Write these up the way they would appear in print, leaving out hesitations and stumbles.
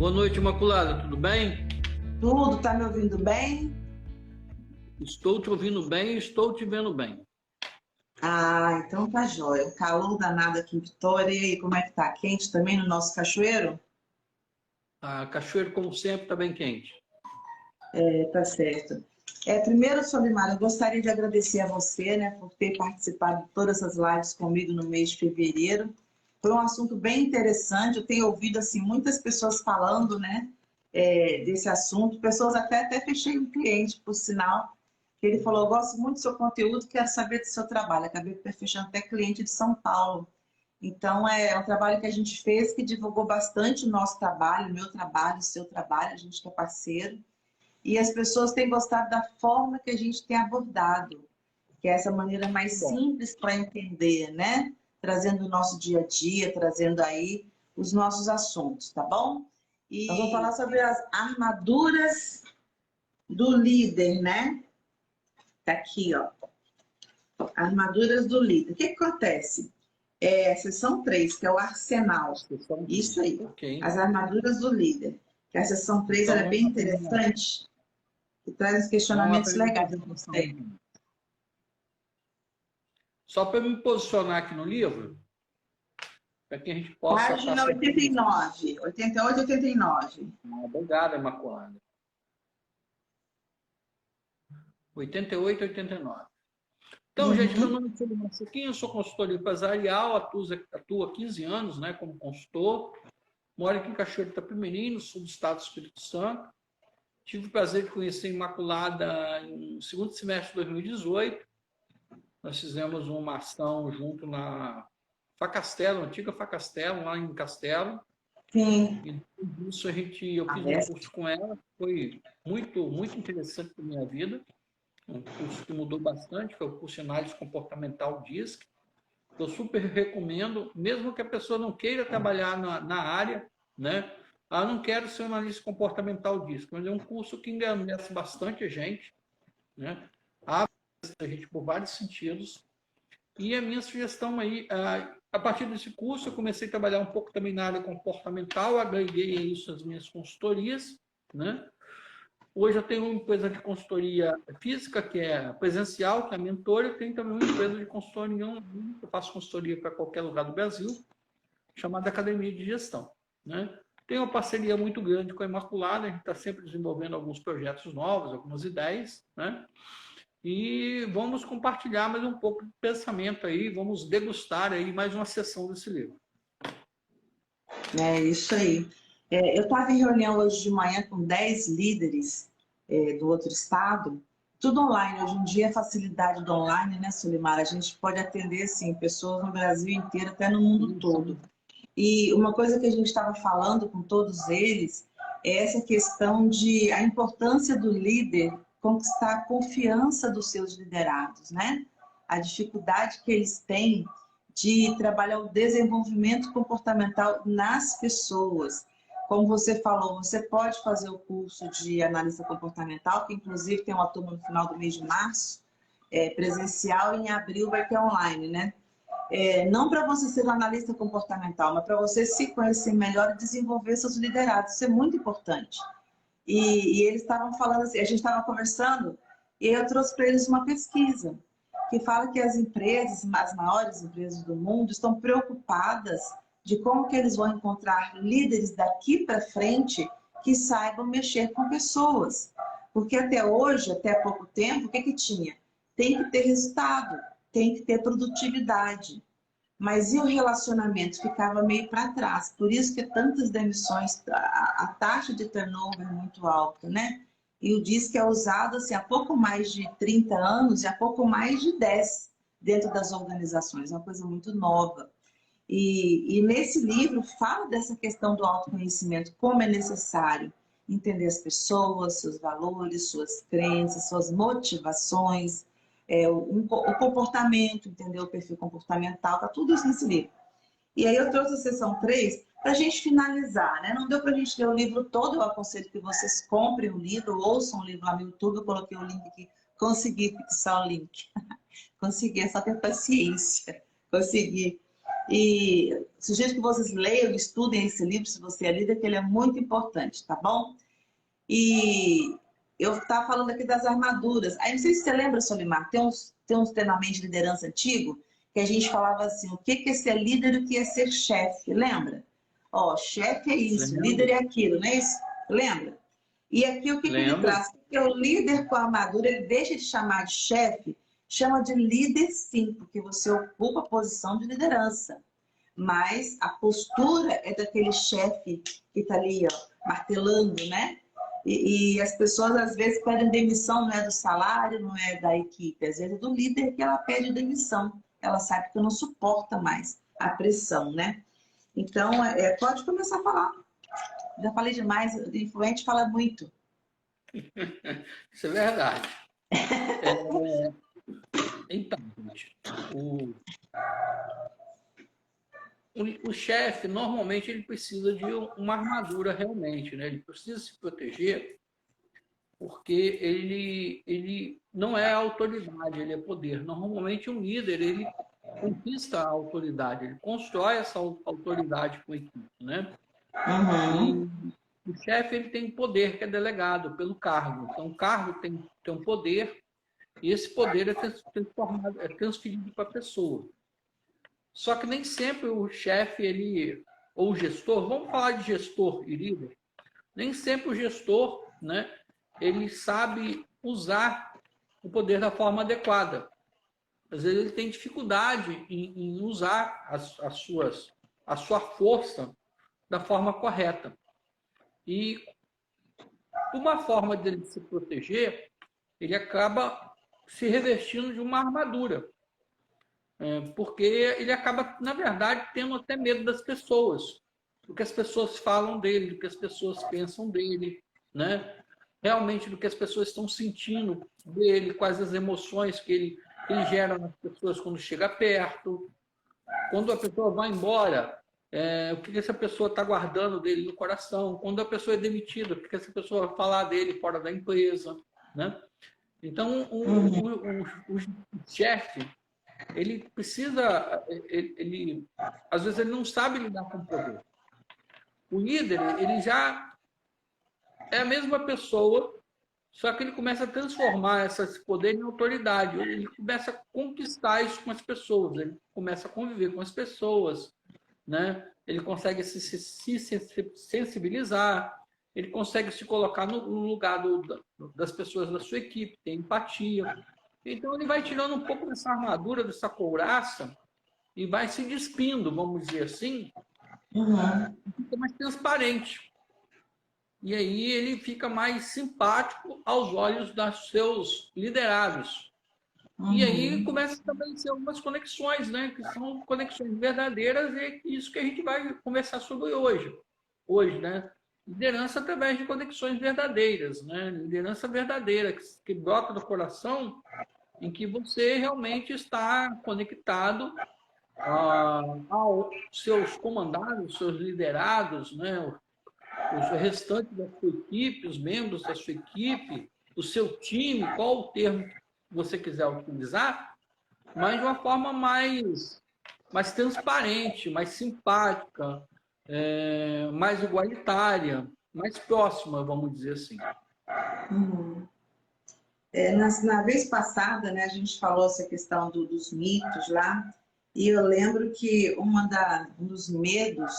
Boa noite, Imaculada, tudo bem? Tudo, tá me ouvindo bem? Estou te ouvindo bem e estou te vendo bem. Ah, então tá jóia. O calor danado aqui em Vitória. E aí, como é que tá? Quente também no nosso cachoeiro? A cachoeira, como sempre, está bem quente. É, tá certo. Primeiro, Solimar, eu gostaria de agradecer a você, né, por ter participado de todas essas lives comigo no mês de fevereiro. Foi um assunto bem interessante. Eu tenho ouvido assim muitas pessoas falando, né, desse assunto. Pessoas até fechei um cliente, por sinal, que ele falou: eu gosto muito do seu conteúdo, quero saber do seu trabalho. Acabei fechando até cliente de São Paulo. Então, é um trabalho que a gente fez que divulgou bastante o nosso trabalho, o meu trabalho, o seu trabalho, a gente que é parceiro. E as pessoas têm gostado da forma que a gente tem abordado, que é essa maneira mais Bom, simples para entender, né? Trazendo o nosso dia a dia, trazendo aí os nossos assuntos, tá bom? Nós vamos falar e sobre as armaduras do líder, né? Tá aqui, ó. Armaduras do líder. O que acontece? A seção 3, que é o a arsenal. sessão Isso aí. ok. As armaduras do líder. Que a seção 3 ela Então, é bem interessante e traz vamos lá questionamentos para a legais para apresentação. você. Só para me posicionar aqui no livro, para que a gente possa estar Página sincronizado. 89, 88 e 89. Obrigado, Imaculada. 88 e 89. Então, gente, meu Uhum. nome é Felipe Sequinha, eu sou consultor empresarial, atuo há 15 anos, né, como consultor. Moro aqui em Cachoeiro de Itapemirim, no sul do estado do Espírito Santo. Tive o prazer de conhecer a Imaculada no segundo semestre de 2018. Nós fizemos uma ação junto na Facastelo, antiga Facastelo, lá em Castelo. Sim. E depois disso eu A fiz um dessa. curso com ela, foi muito, muito interessante para a minha vida. Um curso que mudou bastante, que é o curso de análise comportamental DISC. Eu super recomendo, mesmo que a pessoa não queira trabalhar na área, né? Ah, não quero ser um analista comportamental DISC, mas é um curso que engrandece bastante a gente, né? Abre a gente por vários sentidos. E a minha sugestão aí, a partir desse curso, eu comecei a trabalhar um pouco também na área comportamental, agreguei isso às minhas consultorias, né? Hoje eu tenho uma empresa de consultoria física, que é presencial, que é a Mentora, e tenho também uma empresa de consultoria online, que eu faço consultoria para qualquer lugar do Brasil, chamada Academia de Gestão, né? Tenho uma parceria muito grande com a Imaculada, a gente está sempre desenvolvendo alguns projetos novos, algumas ideias, né? E vamos compartilhar mais um pouco de pensamento aí, vamos degustar aí mais uma sessão desse livro. É isso aí. Eu estava em reunião hoje de manhã com 10 líderes do outro estado, tudo online. Hoje em dia, a facilidade do online, né, Sulimar? A gente pode atender, assim, pessoas no Brasil inteiro, até no mundo todo. E uma coisa que a gente estava falando com todos eles é essa questão de a importância do líder conquistar a confiança dos seus liderados, né? A dificuldade que eles têm de trabalhar o desenvolvimento comportamental nas pessoas. Como você falou, você pode fazer o curso de analista comportamental, que inclusive tem uma turma no final do mês de março, presencial, e em abril vai ter online, né? Não para você ser um analista comportamental, mas para você se conhecer melhor e desenvolver seus liderados. Isso é muito importante. E eles estavam falando assim, a gente estava conversando, e eu trouxe para eles uma pesquisa que fala que as empresas, as maiores empresas do mundo, estão preocupadas de como que eles vão encontrar líderes daqui para frente que saibam mexer com pessoas. Porque até hoje, até há pouco tempo, o que tinha? Tem que ter resultado, tem que ter produtividade. Mas e o relacionamento ficava meio para trás. Por isso que tantas demissões, a taxa de turnover é muito alta, né? E o DISC é usado assim, há pouco mais de 30 anos e há pouco mais de 10 dentro das organizações. É uma coisa muito nova. E nesse livro fala dessa questão do autoconhecimento, como é necessário entender as pessoas, seus valores, suas crenças, suas motivações, o comportamento, entender o perfil comportamental, tá tudo isso nesse livro. E aí eu trouxe a sessão 3 para a gente finalizar, né? Não deu para a gente ler o livro todo, eu aconselho que vocês comprem o livro, ouçam o livro lá no YouTube, eu coloquei o link aqui, consegui fixar o link. Consegui, é só ter paciência. Consegui. E sugiro que vocês leiam e estudem esse livro, se você é líder, que ele é muito importante, tá bom? E eu estava falando aqui das armaduras. Aí não sei se você lembra, Solimar, tem uns treinamentos de liderança antigo que a gente falava assim, o que é ser líder e o que é ser chefe, lembra? Ó, chefe é isso, líder Lembro, é aquilo, não é isso? Lembra? E aqui o que ele lembro. traz? Porque o líder com a armadura, ele deixa de chamar de chefe, chama de líder sim, porque você ocupa a posição de liderança. Mas a postura é daquele chefe que está ali, ó, martelando, né? E as pessoas às vezes pedem demissão, não é do salário, não é da equipe, às vezes é do líder que ela pede demissão. Ela sabe que não suporta mais a pressão, né? Então, pode começar a falar. Já falei demais, o influente fala muito. Isso é verdade. Então, gente, o chefe, normalmente, ele precisa de uma armadura realmente, né? Ele precisa se proteger porque ele não é autoridade, ele é poder. Normalmente, um líder, ele conquista a autoridade, ele constrói essa autoridade com a equipe, né? Uhum. E o chefe, ele tem poder que é delegado pelo cargo. Então, o cargo tem um poder e esse poder é transferido para a pessoa. Só que nem sempre o chefe, ou o gestor, vamos falar de gestor e líder, nem sempre o gestor, né, ele sabe usar o poder da forma adequada. Às vezes ele tem dificuldade em usar a sua força da forma correta. E uma forma dele se proteger, ele acaba se revestindo de uma armadura. Porque ele acaba, na verdade, tendo até medo das pessoas, do que as pessoas falam dele, do que as pessoas pensam dele, né? Realmente do que as pessoas estão sentindo dele, quais as emoções que ele gera nas pessoas quando chega perto, quando a pessoa vai embora, o que essa pessoa está guardando dele no coração, quando a pessoa é demitida, o que essa pessoa vai falar dele fora da empresa, né? Então, o chefe, ele precisa, às vezes ele não sabe lidar com o poder. O líder, ele já é a mesma pessoa, só que ele começa a transformar esse poder em autoridade. Ele começa a conquistar isso com as pessoas, ele começa a conviver com as pessoas, né? Ele consegue se sensibilizar, ele consegue se colocar no lugar das pessoas da sua equipe, tem empatia. Então ele vai tirando um pouco dessa armadura, dessa couraça, e vai se despindo, vamos dizer assim, Uhum. e fica mais transparente. E aí ele fica mais simpático aos olhos dos seus liderados. E aí Uhum. começa a estabelecer algumas conexões, né? Que são conexões verdadeiras e é isso que a gente vai conversar sobre hoje. Hoje, né? Liderança através de conexões verdadeiras, né? Liderança verdadeira, que brota do coração, em que você realmente está conectado aos seus comandados, seus liderados, né? O restante da sua equipe, os membros da sua equipe, o seu time, qual o termo que você quiser utilizar, mas de uma forma mais transparente, mais simpática, mais igualitária, mais próxima, vamos dizer assim. Uhum. Na vez passada, né, a gente falou essa questão dos mitos lá, e eu lembro que um dos medos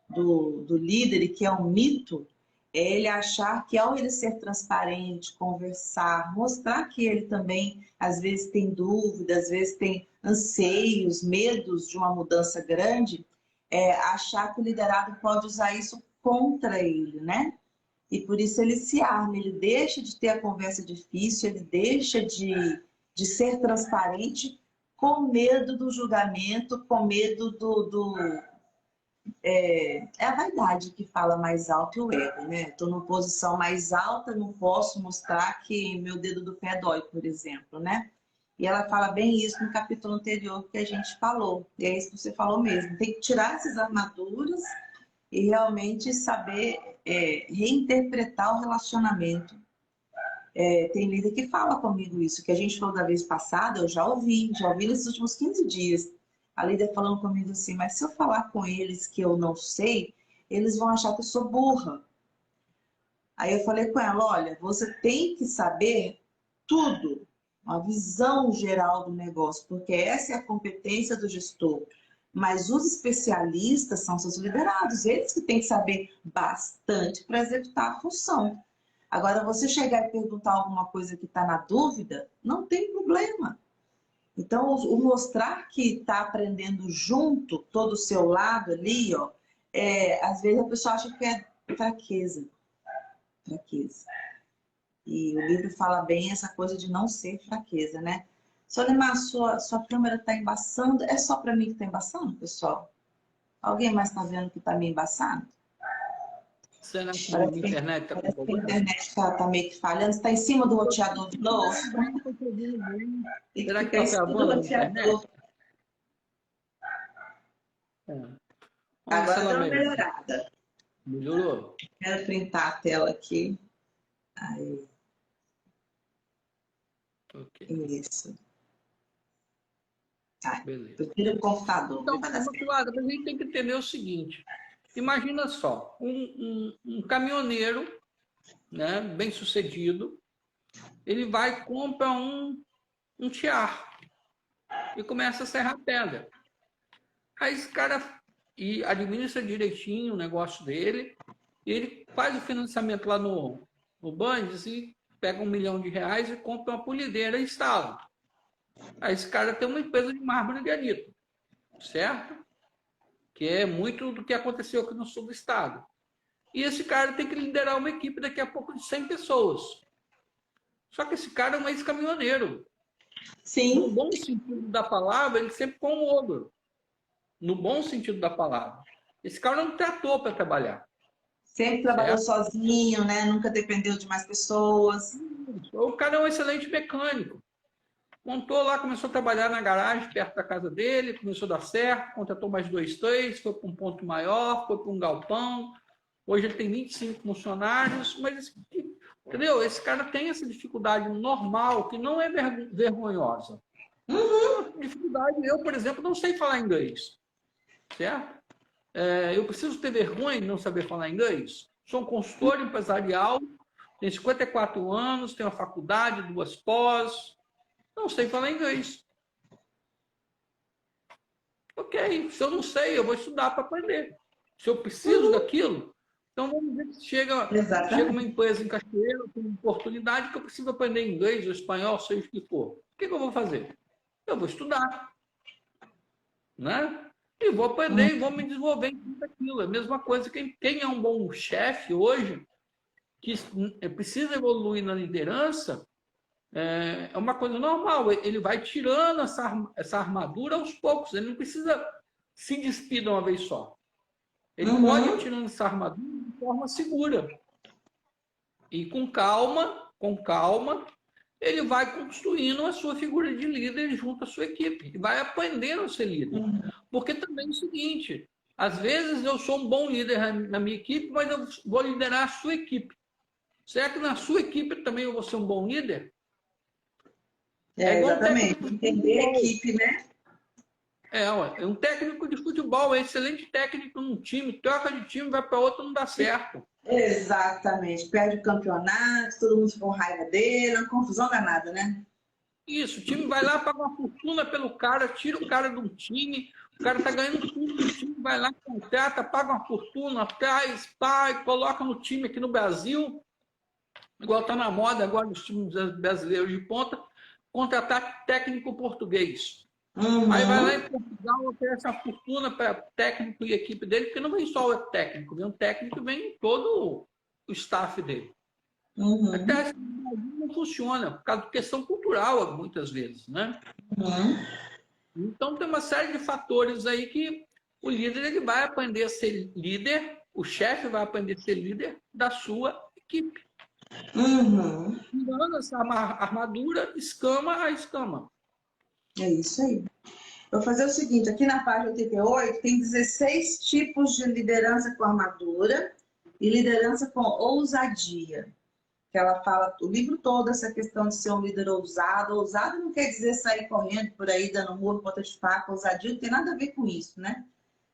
do líder, que é um mito, é ele achar que ao ele ser transparente, conversar, mostrar que ele também às vezes tem dúvidas, às vezes tem anseios, medos de uma mudança grande, achar que o liderado pode usar isso contra ele, né? E por isso ele se arma, ele deixa de ter a conversa difícil, ele deixa de ser transparente com medo do julgamento, com medo é a vaidade que fala mais alto e o ego, né? Estou numa posição mais alta, não posso mostrar que meu dedo do pé dói, por exemplo, né? E ela fala bem isso no capítulo anterior que a gente falou. E é isso que você falou mesmo. Tem que tirar essas armaduras e realmente saber reinterpretar o relacionamento. Tem líder que fala comigo isso, que a gente falou da vez passada, eu já ouvi nesses últimos 15 dias. a líder falando comigo assim, mas se eu falar com eles que eu não sei, eles vão achar que eu sou burra. Aí eu falei com ela, olha, você tem que saber tudo, uma visão geral do negócio, porque essa é a competência do gestor. Mas os especialistas são seus liderados, eles que têm que saber bastante para executar a função. Agora, você chegar e perguntar alguma coisa que está na dúvida, não tem problema. Então, o mostrar que está aprendendo junto, todo o seu lado ali, ó, às vezes a pessoa acha que é fraqueza. Fraqueza. E o livro fala bem essa coisa de não ser fraqueza, né? Solimar, sua câmera está embaçando. É só para mim que está embaçando, pessoal? Alguém mais está vendo que está meio embaçado? Será que a internet está com Parece que a problema? internet está meio que falhando. Está em cima do roteador de novo? Tem que Será que ficar em está cima do travando a roteador. internet? É. Vamos ver se Agora ela deu uma melhora. melhorada. Melhorou? Quero printar a tela aqui. Aí, Ok, isso. Tá. beleza. Prefiro o computador. Então, Vai dar certo. Imaculada, a gente tem que entender o seguinte. Imagina só, um caminhoneiro, né, bem sucedido, ele vai e compra um tiar e começa a serrar pedra. Aí esse cara e administra direitinho o negócio dele, e ele faz o financiamento lá no Bandes e pega R$ 1 milhão e compra uma polideira e instala. Aí esse cara tem uma empresa de mármore e granito, certo? Que é muito do que aconteceu aqui no sul do estado. E esse cara tem que liderar uma equipe daqui a pouco de 100 pessoas. Só que esse cara é um ex-caminhoneiro. No Sim, bom sentido da palavra, ele sempre com o ogro. No bom sentido da palavra. Esse cara não tratou para trabalhar, sempre trabalhou certo? sozinho, né? Nunca dependeu de mais pessoas. O cara é um excelente mecânico. Montou lá, começou a trabalhar na garagem perto da casa dele, começou a dar certo, contratou mais 2, 3, foi para um ponto maior, foi para um galpão. Hoje ele tem 25 funcionários, mas entendeu? Esse cara tem essa dificuldade normal, que não é vergonhosa. Uhum. Dificuldade, eu, por exemplo, não sei falar inglês, certo? Eu preciso ter vergonha de não saber falar inglês? Sou um consultor empresarial, tenho 54 anos, tenho uma faculdade, 2 pós, não sei falar inglês. Ok, se eu não sei, eu vou estudar para aprender. Se eu preciso daquilo, então vamos dizer que chega uma Exatamente. empresa em Cachoeira com uma oportunidade que eu preciso aprender inglês ou espanhol, seja o que for. O que eu vou fazer? Eu vou estudar, né? E vou aprender e vou me desenvolver em tudo aquilo. É a mesma coisa que quem é um bom chefe hoje, que precisa evoluir na liderança, é uma coisa normal. Ele vai tirando essa armadura aos poucos. Ele não precisa se despir de uma vez só. Ele pode ir Uhum. tirando essa armadura de forma segura. E com calma, ele vai construindo a sua figura de líder junto à sua equipe. E vai aprendendo a ser líder. Porque também é o seguinte, às vezes eu sou um bom líder na minha equipe, mas eu vou liderar a sua equipe. Será que na sua equipe também eu vou ser um bom líder? É igual um técnico Exatamente. de Entender a futebol. equipe, né? É um técnico de futebol, é excelente técnico num time, troca de time, vai para outro, não dá certo. Exatamente. Perde o campeonato, todo mundo ficou com raiva dele, uma confusão danada, né? Isso, o time vai lá, paga uma fortuna pelo cara, tira o cara de um time, o cara tá ganhando tudo no time, vai lá, contrata, paga uma fortuna, traz, pai, coloca no time aqui no Brasil, igual tá na moda agora dos times brasileiros de ponta, contratar técnico português. Aí vai lá Uhum. em Portugal, oferece uma fortuna para técnico e equipe dele, porque não vem só o técnico, vem um técnico, vem todo o staff dele. Uhum. Até não funciona, por causa de questão cultural, muitas vezes, né? Uhum. Então tem uma série de fatores aí que o líder ele vai aprender a ser líder, o chefe vai aprender a ser líder da sua equipe. Uhum. Tirando essa armadura, escama a escama. É isso aí. Vou fazer o seguinte, aqui na página 88 tem 16 tipos de liderança com armadura e liderança com ousadia. que ela fala o livro todo essa questão de ser um líder ousado. Ousado não quer dizer sair correndo por aí, dando murro, ponta de faca, ousadia não tem nada a ver com isso, né?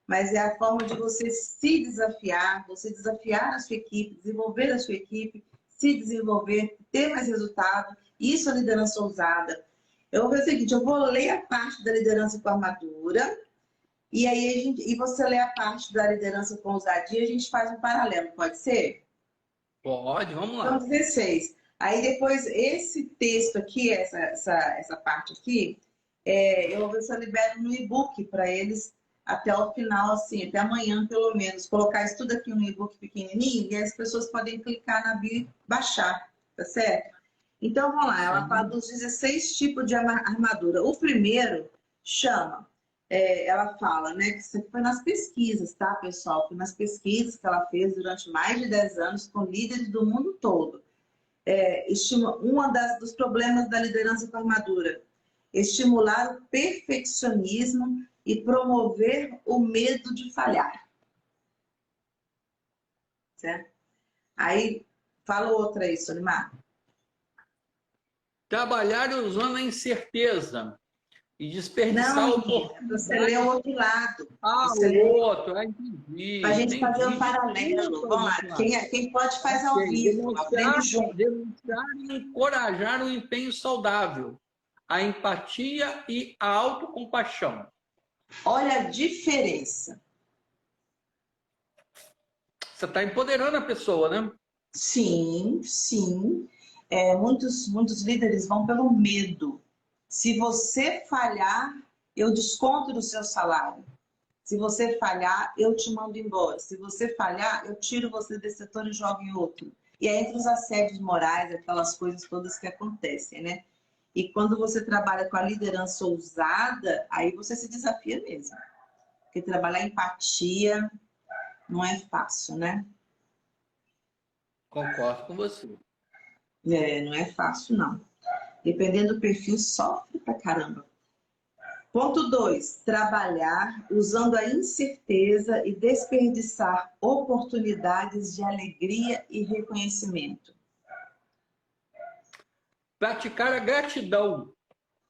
Mas é a forma de você se desafiar, você desafiar a sua equipe, desenvolver a sua equipe, se desenvolver, ter mais resultado. Isso é liderança ousada. Eu vou fazer o seguinte, eu vou ler a parte da liderança com armadura, e aí e você lê a parte da liderança com ousadia, a gente faz um paralelo, pode ser? Pode, vamos Então, lá. 16. Aí depois, esse texto aqui, essa parte aqui, eu vou ver se eu libero no e-book para eles até o final, assim, até amanhã pelo menos. Colocar isso tudo aqui no e-book pequenininho e as pessoas podem clicar na bio e baixar, tá certo? Então, vamos lá. Ela fala Sim. dos 16 tipos de armadura. O primeiro chama, ela fala, né, que isso aqui foi nas pesquisas, tá, pessoal? Foi nas pesquisas que ela fez durante mais de 10 anos com líderes do mundo todo. Dos problemas da liderança com armadura, estimular o perfeccionismo e promover o medo de falhar. Certo? Aí, fala outra aí, Solimar. Trabalhar usando a incerteza e desperdiçar Não, você lê oportunidades. o outro lado. Ah, Você o lê outro, entendi, para a gente fazer um entendi. paralelo. Vamos lá. Quem pode faz ao Ok, vivo, aprende junto. demonstrar e encorajar o empenho saudável, a empatia e a autocompaixão. Olha a diferença. Você está empoderando a pessoa, né? Sim, sim. Muitos líderes vão pelo medo. Se você falhar, eu desconto do seu salário. Se você falhar, eu te mando embora. Se você falhar, eu tiro você desse setor e jogo em outro. E aí entra os assédios morais, aquelas coisas todas que acontecem, né? E quando você trabalha com a liderança ousada, aí você se desafia mesmo. Porque trabalhar empatia não é fácil, né? Concordo com você. Não é fácil, não. Dependendo do perfil, sofre pra caramba. Ponto 2. Trabalhar usando a incerteza e desperdiçar oportunidades de alegria e reconhecimento. Praticar a gratidão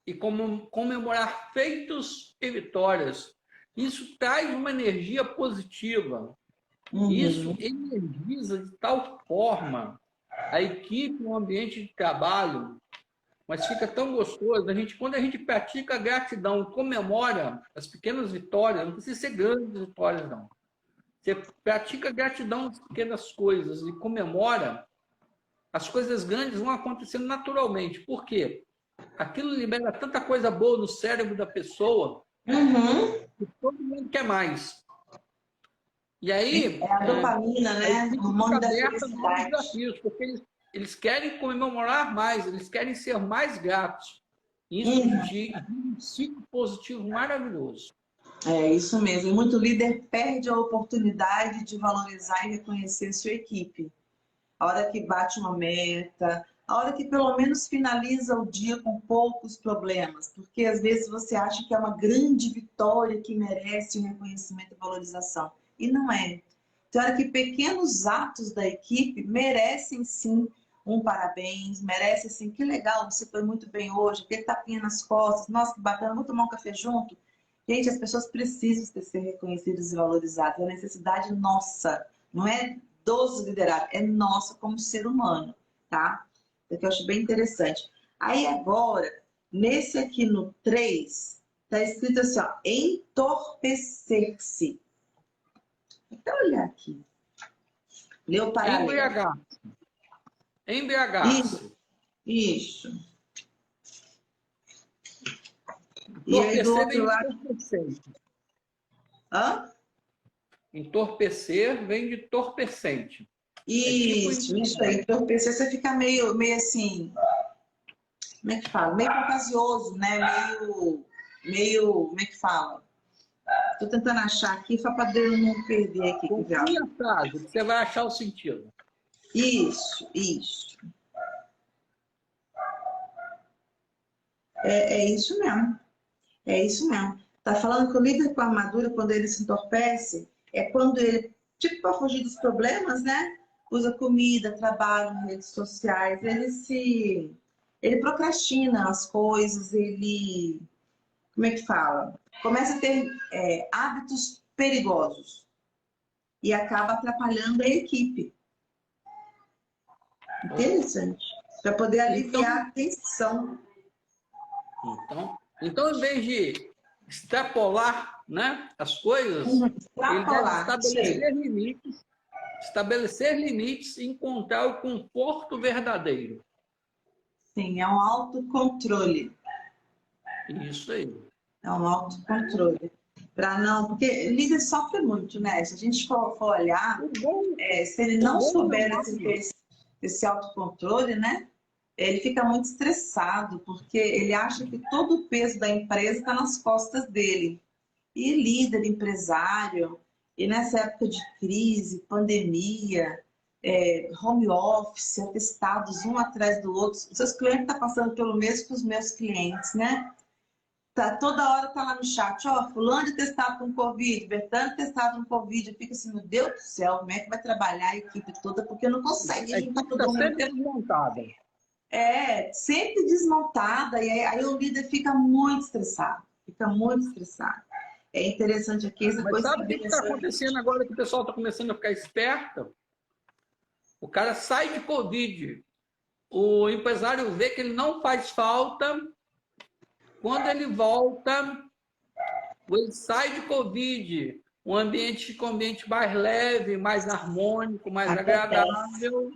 e comemorar feitos e vitórias. Isso traz uma energia positiva. Isso Uhum. energiza de tal forma a equipe, o ambiente de trabalho, mas fica tão gostoso. Quando a gente pratica a gratidão, comemora as pequenas vitórias, não precisa ser grandes vitórias, não. Você pratica gratidão nas pequenas coisas e comemora, as coisas grandes vão acontecendo naturalmente. Por quê? Aquilo libera tanta coisa boa no cérebro da pessoa Uhum. que todo mundo quer mais. E aí, É a dopamina, a né? O equipe fica hormônio da aberta a novos felicidade. desafios, porque eles querem comemorar mais, eles querem ser mais gratos. Isso Uhum. gira um ciclo positivo maravilhoso. É isso mesmo. E muito líder perde a oportunidade de valorizar e reconhecer a sua equipe. A hora que bate uma meta, a hora que pelo menos finaliza o dia com poucos problemas, porque às vezes você acha que é uma grande vitória que merece um reconhecimento e valorização. E não é. Tem hora que pequenos atos da equipe merecem sim um parabéns, merecem sim, que legal, você foi muito bem hoje, aquele tapinha nas costas, nossa, que bacana, vamos tomar um café junto? Gente, as pessoas precisam ser reconhecidas e valorizadas, é uma necessidade nossa, não é dos liderados, é nossa como ser humano, tá? Isso aqui eu acho bem interessante. Aí agora, nesse aqui no 3, tá escrito assim, ó, entorpecer-se. Até olhar aqui. Lê o paralelo. Embriagar-se. Embriagar-se. Isso. E aí do Entorpecer outro vem de lado. entorpecente. Hã? Entorpecer vem de entorpecente. É tipo Isso aí. Entorpecer, você fica meio assim. Como é que fala? Meio fantasioso, né? Como é que fala? Tô tentando achar aqui só para eu não perder aqui. conclui a frase, que você vai achar o sentido. Isso. É isso mesmo. É isso mesmo. Tá falando que o líder com armadura, quando ele se entorpece, é quando ele, tipo para fugir dos problemas, né? usa comida, trabalho, redes sociais, ele procrastina as coisas, ele, como é que fala? Começa a ter hábitos perigosos e acaba atrapalhando a equipe. Interessante. Para poder aliviar a tensão. Então, em vez de extrapolar, né, as coisas, ele deve estabelecer limites e encontrar o conforto verdadeiro. Sim, é um autocontrole. Isso aí. É um autocontrole. Porque líder sofre muito, né? Se a gente for olhar, se ele não souber esse autocontrole, né? Ele fica muito estressado, porque ele acha que todo o peso da empresa está nas costas dele. E líder, empresário, e nessa época de crise, pandemia, home office, atestados um atrás do outro, seus clientes estão passando pelo mesmo que os meus clientes, né? Toda hora tá lá no chat, fulano testado com Covid, Bertano testado com Covid. Eu fico assim, meu Deus do céu, como é que vai trabalhar a equipe toda? Porque não consegue juntar todo mundo. Sempre desmontada. Sempre desmontada, e aí o líder fica muito estressado. É interessante aqui essa Mas coisa. sabe o que está acontecendo agora que o pessoal está começando a ficar esperto? O cara sai de Covid, o empresário vê que ele não faz falta. Quando ele volta, ele sai de Covid, um ambiente com um ambiente mais leve, mais harmônico, mais agradável.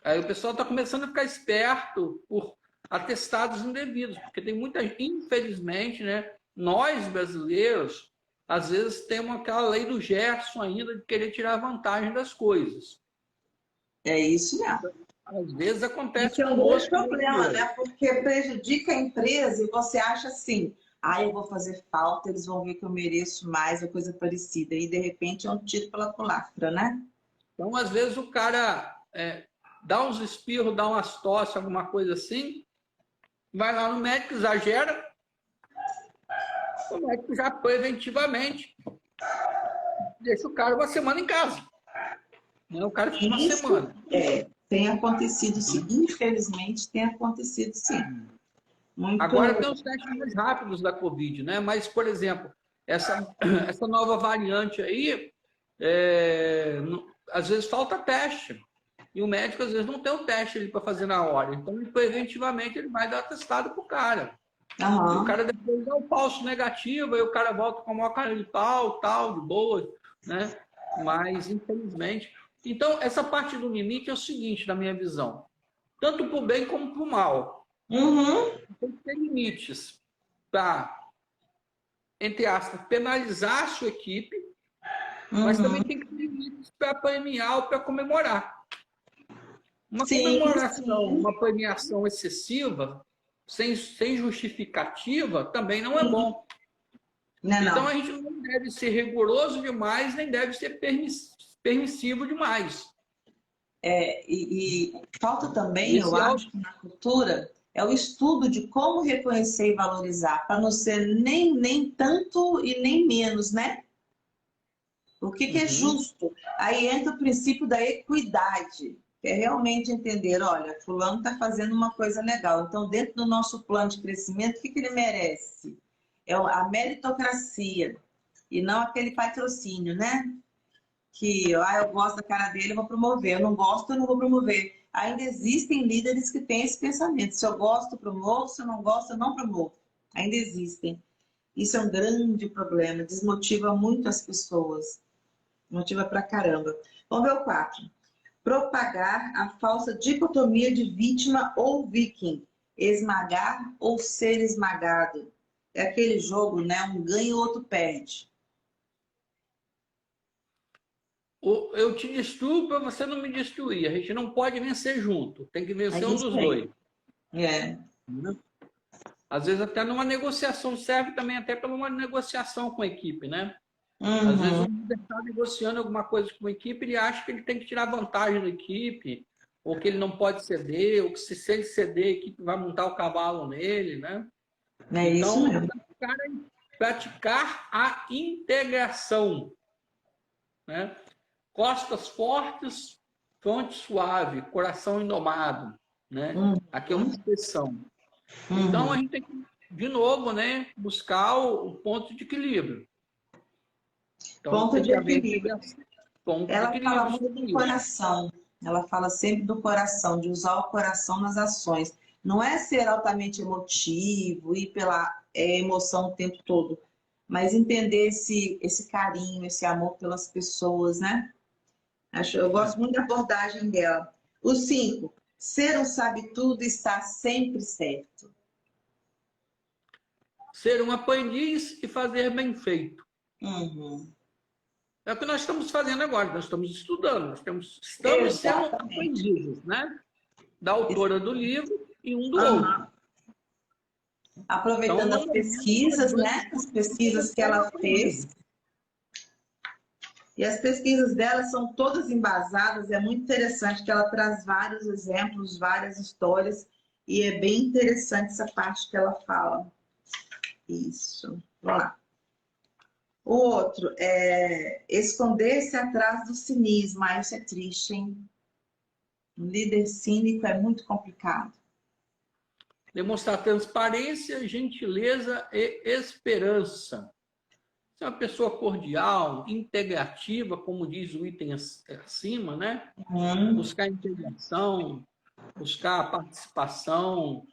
Aí o pessoal está começando a ficar esperto por atestados indevidos, porque tem muita, infelizmente, né? Nós brasileiros, às vezes temos aquela lei do Gerson ainda de querer tirar vantagem das coisas. É isso mesmo. Às vezes acontece isso é um grande problema, né? Porque prejudica a empresa e você acha assim, eu vou fazer falta, eles vão ver que eu mereço mais, ou coisa parecida. E de repente é um tiro pela culatra, né? Então, às vezes o cara dá uns espirros, dá umas tosse, alguma coisa assim, vai lá no médico, exagera, o médico já preventivamente deixa o cara uma semana em casa. O cara fica uma semana. Tem acontecido sim. Infelizmente, tem acontecido sim. Agora tem os testes mais rápidos da Covid, né? Mas, por exemplo, essa nova variante aí, às vezes falta teste. E o médico, às vezes, não tem o teste para fazer na hora. Então, preventivamente, ele vai dar atestado para o cara. E o cara depois dá o falso negativo, aí o cara volta com a maior cara de pau, tal, de boa, né? Mas, infelizmente... Então, essa parte do limite é o seguinte, na minha visão. Tanto para o bem como para o mal. Tem que ter limites para, entre aspas, penalizar a sua equipe, mas também tem que ter limites para premiar ou para comemorar. Uma comemoração, uma premiação excessiva, sem justificativa, também não é bom. Então, a gente não deve ser rigoroso demais, nem deve ser permissivo demais. E falta também, eu acho, na cultura, é o estudo de como reconhecer e valorizar, para não ser nem tanto e nem menos, né? O que é justo? Aí entra o princípio da equidade, que é realmente entender, olha, fulano está fazendo uma coisa legal, então dentro do nosso plano de crescimento, o que ele merece? É a meritocracia, e não aquele patrocínio, né? Que eu gosto da cara dele, eu vou promover. Eu não gosto, eu não vou promover. Ainda existem líderes que têm esse pensamento. Se eu gosto, promovo. Se eu não gosto, eu não promovo. Ainda existem. Isso é um grande problema. Desmotiva muito as pessoas. Motiva pra caramba. Vamos ver o 4. Propagar a falsa dicotomia de vítima ou viking. Esmagar ou ser esmagado. É aquele jogo, né? Um ganha e o outro perde. Eu te destruo para você não me destruir. A gente não pode vencer junto. Tem que vencer um dos dois. Às vezes até numa negociação serve também até para uma negociação com a equipe, né? Às vezes o líder está negociando alguma coisa com a equipe, ele acha que ele tem que tirar vantagem da equipe, ou que ele não pode ceder, ou que se ele ceder, a equipe vai montar o cavalo nele, né? Então, praticar a integração, né? costas fortes, fronte suave, coração indomado, né? Aqui é uma expressão. Então, a gente tem que, de novo, né, buscar o ponto de equilíbrio. Então, Ponto tem de que haver equilíbrio. ponto de Ela fala equilíbrio. muito do coração. Ela fala sempre do coração, de usar o coração nas ações. Não é ser altamente emotivo, ir pela emoção o tempo todo, mas entender esse carinho, esse amor pelas pessoas, né? Eu gosto muito da abordagem dela. O 5, ser um sabe-tudo está sempre certo. Ser um aprendiz e fazer bem feito. Uhum. É o que nós estamos fazendo agora, nós estamos estudando, estamos sendo Exatamente. aprendizes, né? Da autora do livro e um do Uhum. outro. Aproveitando Então, as pesquisas, né? As pesquisas que ela fez. E as pesquisas dela são todas embasadas, é muito interessante que ela traz vários exemplos, várias histórias, e é bem interessante essa parte que ela fala. Isso. Vamos lá. O outro é esconder-se atrás do cinismo. Ah, isso é triste, hein? Um líder cínico é muito complicado. Demonstrar transparência, gentileza e esperança. Ser uma pessoa cordial, integrativa, como diz o item acima, né? Buscar integração, buscar participação,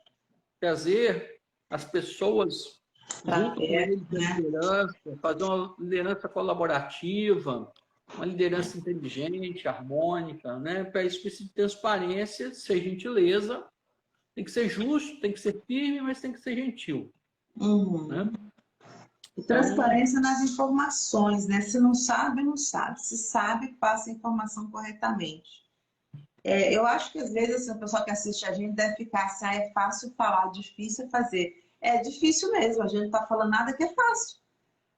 trazer as pessoas Pra junto com perto, eles da né? liderança, fazer uma liderança colaborativa, uma liderança inteligente, harmônica, né? Para isso precisa de transparência, ser gentileza, tem que ser justo, tem que ser firme, mas tem que ser gentil, né? E Então, transparência nas informações, né? Se não sabe, não sabe. Se sabe, passa a informação corretamente. Eu acho que às vezes assim, o pessoal que assiste a gente deve ficar assim, é fácil falar, difícil fazer. É difícil mesmo, a gente não está falando nada que é fácil.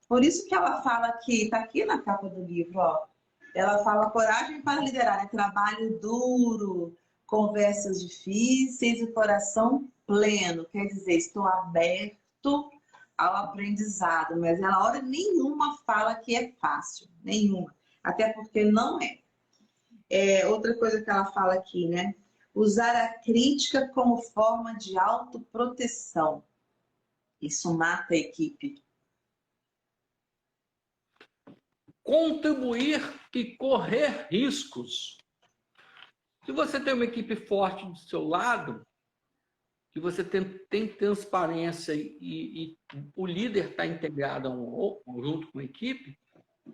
Por isso que ela fala que, está aqui na capa do livro, ó. Ela fala coragem para liderar, é trabalho duro, conversas difíceis e coração pleno. Quer dizer, estou aberto ao aprendizado, mas ela hora nenhuma fala que é fácil, nenhuma. Até porque não é. Outra coisa que ela fala aqui, né? Usar a crítica como forma de autoproteção. Isso mata a equipe. contribuir e correr riscos. Se você tem uma equipe forte do seu lado, que você tem transparência e o líder está integrado junto com a equipe,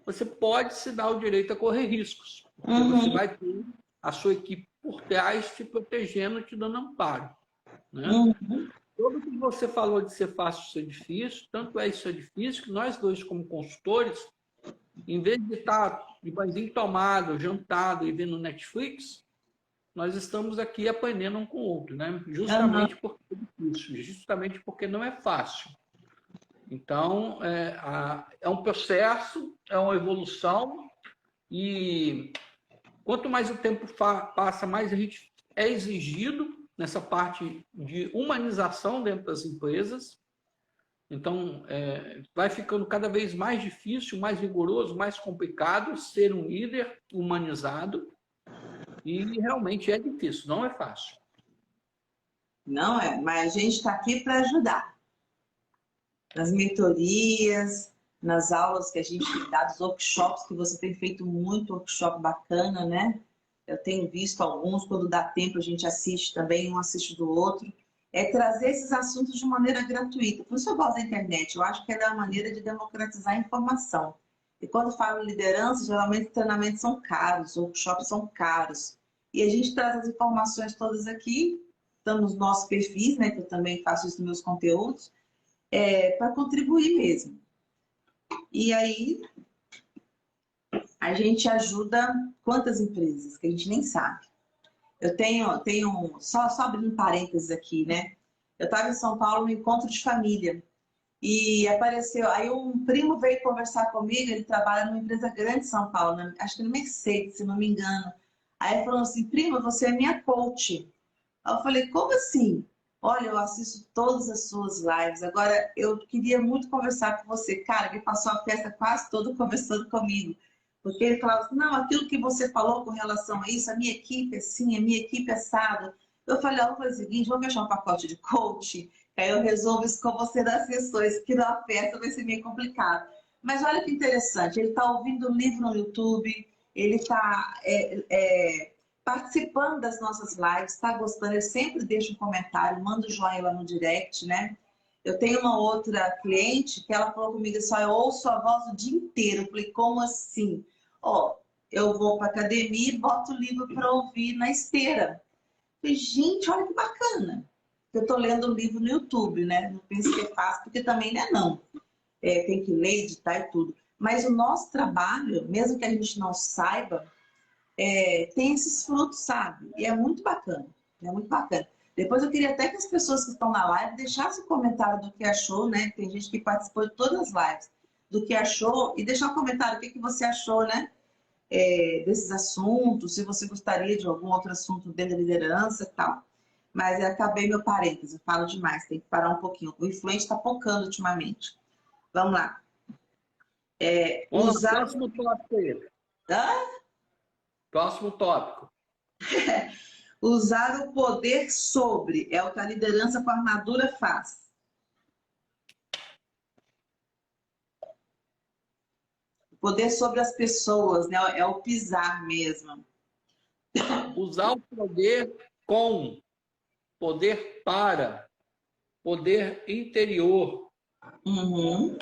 você pode se dar o direito a correr riscos, porque você vai ter a sua equipe por trás te protegendo, te dando amparo, né? Tudo que você falou de ser fácil, ser difícil, tanto é isso é difícil que nós dois como consultores, em vez de estar de banzinho tomado, jantado e vendo Netflix, nós estamos aqui aprendendo um com o outro, né? Justamente porque é difícil, justamente porque não é fácil. Então, é um processo, é uma evolução e quanto mais o tempo passa, mais a gente é exigido nessa parte de humanização dentro das empresas. Então, vai ficando cada vez mais difícil, mais rigoroso, mais complicado ser um líder humanizado. E realmente é difícil, não é fácil. Não é, mas a gente está aqui para ajudar. Nas mentorias, nas aulas que a gente dá, dos workshops, que você tem feito muito workshop bacana, né? Eu tenho visto alguns, quando dá tempo a gente assiste também, um assiste do outro. É trazer esses assuntos de maneira gratuita. Por isso eu gosto da internet, eu acho que ela é uma maneira de democratizar a informação. E quando falo liderança, geralmente os treinamentos são caros, workshops são caros. E a gente traz as informações todas aqui, estamos nos nossos perfis, né, que eu também faço isso nos meus conteúdos, para contribuir mesmo. E aí, a gente ajuda quantas empresas, que a gente nem sabe. Eu tenho só abrindo parênteses aqui, né? Eu estava em São Paulo no encontro de família e apareceu, aí um primo veio conversar comigo, ele trabalha numa empresa grande de São Paulo, né? Acho que no Mercedes, se não me engano. Aí ele falou assim, prima, você é minha coach. Aí eu falei, como assim? Olha, eu assisto todas as suas lives, agora eu queria muito conversar com você. Cara, ele passou a festa quase toda conversando comigo, Porque ele falava assim, não, aquilo que você falou com relação a isso, a minha equipe é assim, a minha equipe é assado. Eu falei, ó, vou fazer o seguinte, vou fechar um pacote de coaching, aí eu resolvo isso com você das sessões, que na festa vai ser meio complicado. Mas olha que interessante, ele está ouvindo o livro no YouTube, ele está participando das nossas lives, está gostando, ele sempre deixa um comentário, manda um joinha lá no direct, né? Eu tenho uma outra cliente que ela falou comigo assim, eu ouço a voz o dia inteiro. Eu falei, como assim? Ó, eu vou para academia e boto o livro para ouvir na esteira. Eu falei, gente, olha que bacana. Eu estou lendo um livro no YouTube, né? Não pense que é fácil, porque também não é não. Tem que ler, editar e tudo. Mas o nosso trabalho, mesmo que a gente não saiba, tem esses frutos, sabe? E é muito bacana. É muito bacana. Depois eu queria até que as pessoas que estão na live deixassem um comentário do que achou, né? Tem gente que participou de todas as lives, do que achou, e deixar um comentário o que você achou, né? Desses assuntos, se você gostaria de algum outro assunto dentro da liderança e tal. Mas eu acabei meu parênteses, eu falo demais, tem que parar um pouquinho. O influente está focando ultimamente. Vamos lá. Vamos lá, próximo tópico aí. Hã? Próximo tópico. Usar o poder sobre é o que a liderança com armadura faz. O poder sobre as pessoas, né? É o pisar mesmo. Usar o poder com, poder para, poder interior. Uhum.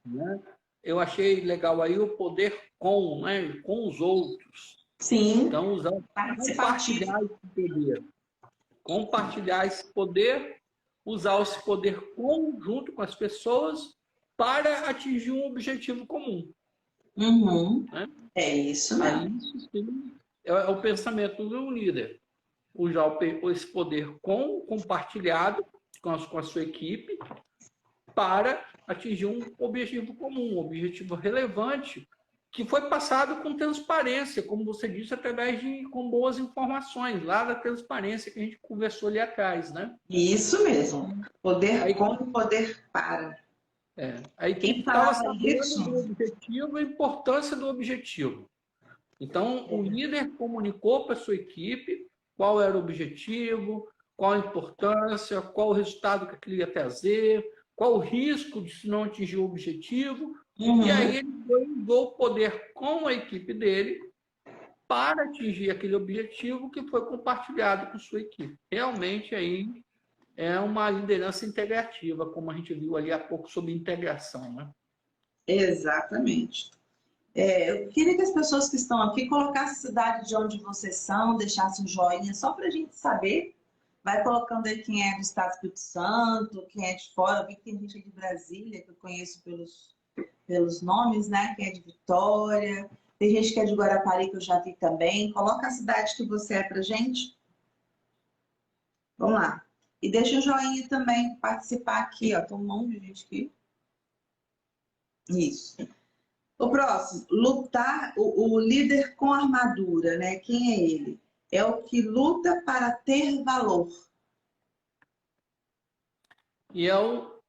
Né? Eu achei legal aí o poder com, né? Com os outros. Sim. Então, compartilhar esse poder. Compartilhar esse poder, usar esse poder junto com as pessoas para atingir um objetivo comum. Uhum. Né? É isso mesmo. Aí, isso sim, é o pensamento do líder. Usar esse poder compartilhado com a sua equipe para atingir um objetivo comum, um objetivo relevante, que foi passado com transparência, como você disse, através com boas informações, lá da transparência que a gente conversou ali atrás, né? Isso mesmo. Poder Aí, com, poder para. A equipe estava sabendo do objetivo e a importância do objetivo. Então, o líder comunicou para a sua equipe qual era o objetivo, qual a importância, qual o resultado que aquilo ia trazer, qual o risco de se não atingir o objetivo. Uhum. E aí ele usou o poder com a equipe dele para atingir aquele objetivo que foi compartilhado com sua equipe. Realmente aí é uma liderança integrativa, como a gente viu ali há pouco sobre integração, né? Exatamente. Eu queria que as pessoas que estão aqui colocassem a cidade de onde vocês são, deixassem um joinha só para a gente saber. Vai colocando aí quem é do Estado do Espírito Santo, quem é de fora. Eu vi que tem gente de Brasília, que eu conheço pelos nomes, né? Quem é de Vitória. Tem gente que é de Guarapari, que eu já vi também. Coloca a cidade que você é pra gente. Vamos lá. E deixa o joinha também, participar aqui, ó. Tem um monte de gente aqui. Isso. O próximo, lutar, o líder com armadura, né? Quem é ele? É o que luta para ter valor. E o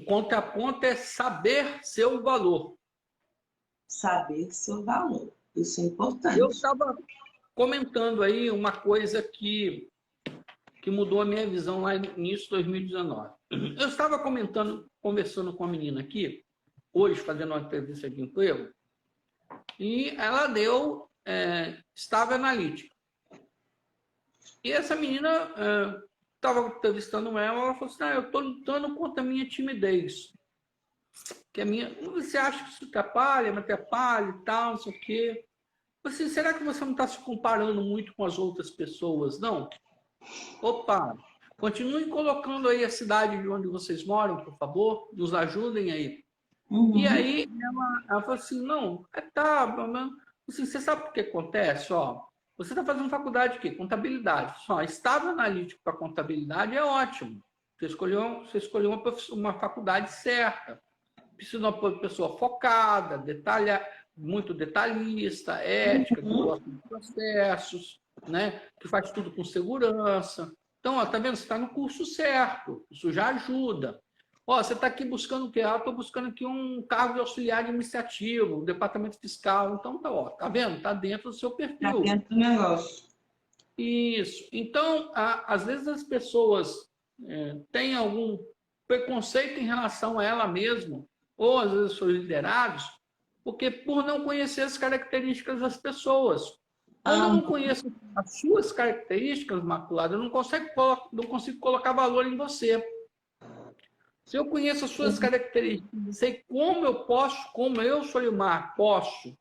contraponto é saber seu valor. Saber seu valor. Isso é importante. Eu estava comentando aí uma coisa que mudou a minha visão lá no início de 2019. Eu estava conversando com uma menina aqui, hoje, fazendo uma entrevista de emprego, e ela deu estágio analítico. E essa menina estava entrevistando ela falou assim, eu estou lutando contra a minha timidez. Que você acha que isso atrapalha, me atrapalha e tal, não sei o quê. Assim, será que você não está se comparando muito com as outras pessoas? Não. Opa, continuem colocando aí a cidade de onde vocês moram, por favor, nos ajudem aí. Uhum. E aí ela falou assim, não, tá, assim, você sabe o que acontece? Ó, você está fazendo faculdade de quê? Contabilidade. Só estágio analítico para contabilidade é ótimo. Você escolheu uma faculdade certa. Precisa de uma pessoa focada, muito detalhista, ética, que gosta de processos, né? Que faz tudo com segurança. Então, ó, tá vendo? Você está no curso certo. Isso já ajuda. Ó, você está aqui buscando o quê? Ah, estou buscando aqui um cargo de auxiliar administrativo, departamento fiscal. Então, tá, ó, tá vendo? Está dentro do seu Tá perfil. dentro do negócio. Isso. Então, às vezes as pessoas têm algum preconceito em relação a ela mesma, ou às vezes seus liderados, porque por não conhecer as características das pessoas. Quando eu Ah, não conheço as suas características, Maculada, eu não consigo colocar valor em você. Se eu conheço as suas características, sei como eu, Solimar, posso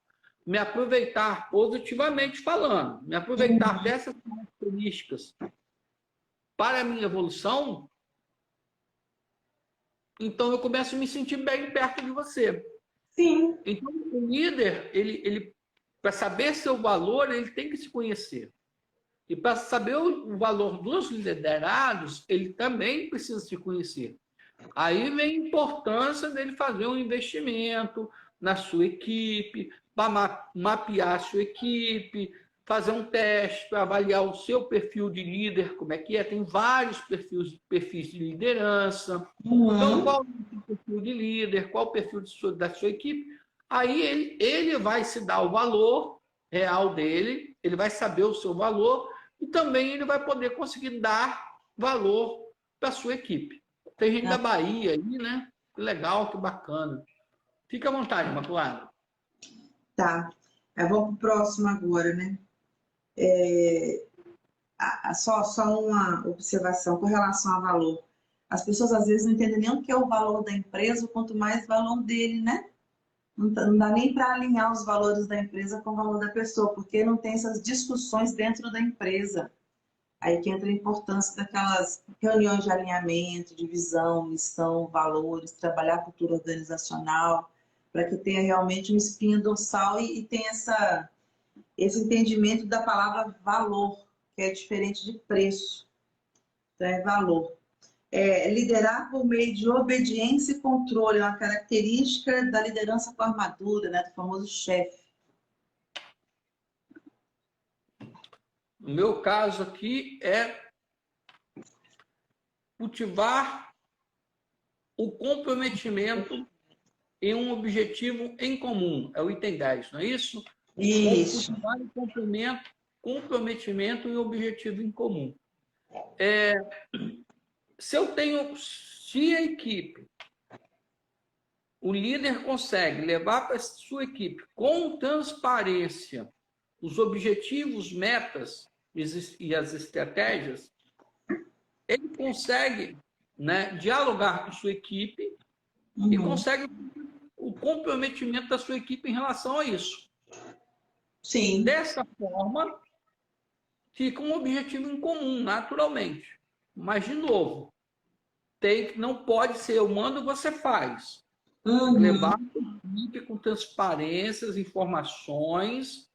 me aproveitar positivamente falando, me aproveitar dessas características para a minha evolução, então eu começo a me sentir bem perto de você. sim. Então, o líder, ele para saber seu valor, ele tem que se conhecer. E para saber o valor dos liderados, ele também precisa se conhecer. Aí vem a importância dele fazer um investimento na sua equipe, para mapear a sua equipe, fazer um teste para avaliar o seu perfil de líder, como é que é. Tem vários perfis de liderança. Então, Uhum. qual é o perfil de líder, qual o perfil da sua equipe? Aí ele vai se dar o valor real dele, ele vai saber o seu valor e também ele vai poder conseguir dar valor para a sua equipe. Tem gente da Ah, Bahia aí, né? Que legal, que bacana. Fica à vontade, Maculada. tá. Vamos pro próximo agora, né? Só uma observação com relação ao valor. As pessoas às vezes não entendem nem o que é o valor da empresa, quanto mais o valor dele, né? Não dá nem para alinhar os valores da empresa com o valor da pessoa, porque não tem essas discussões dentro da empresa. Aí que entra a importância daquelas reuniões de alinhamento, de visão, missão, valores, trabalhar a cultura organizacional, para que tenha realmente um espinho dorsal e tenha esse entendimento da palavra valor, que é diferente de preço, então é valor. Liderar por meio de obediência e controle é uma característica da liderança com armadura, né, do famoso chefe. No meu caso aqui é cultivar o comprometimento em um objetivo em comum. É o item 10, não é isso? Isso. Cultivar o comprometimento em objetivo em comum. Se a equipe, o líder consegue levar para a sua equipe com transparência os objetivos, metas e as estratégias, ele consegue, né, dialogar com sua equipe e Uhum. consegue o comprometimento da sua equipe em relação a isso. Sim. Dessa forma, fica um objetivo em comum, naturalmente. Mas, de novo, não pode ser eu mando, você faz. Tem que levar Uhum. a equipe com transparências, informações,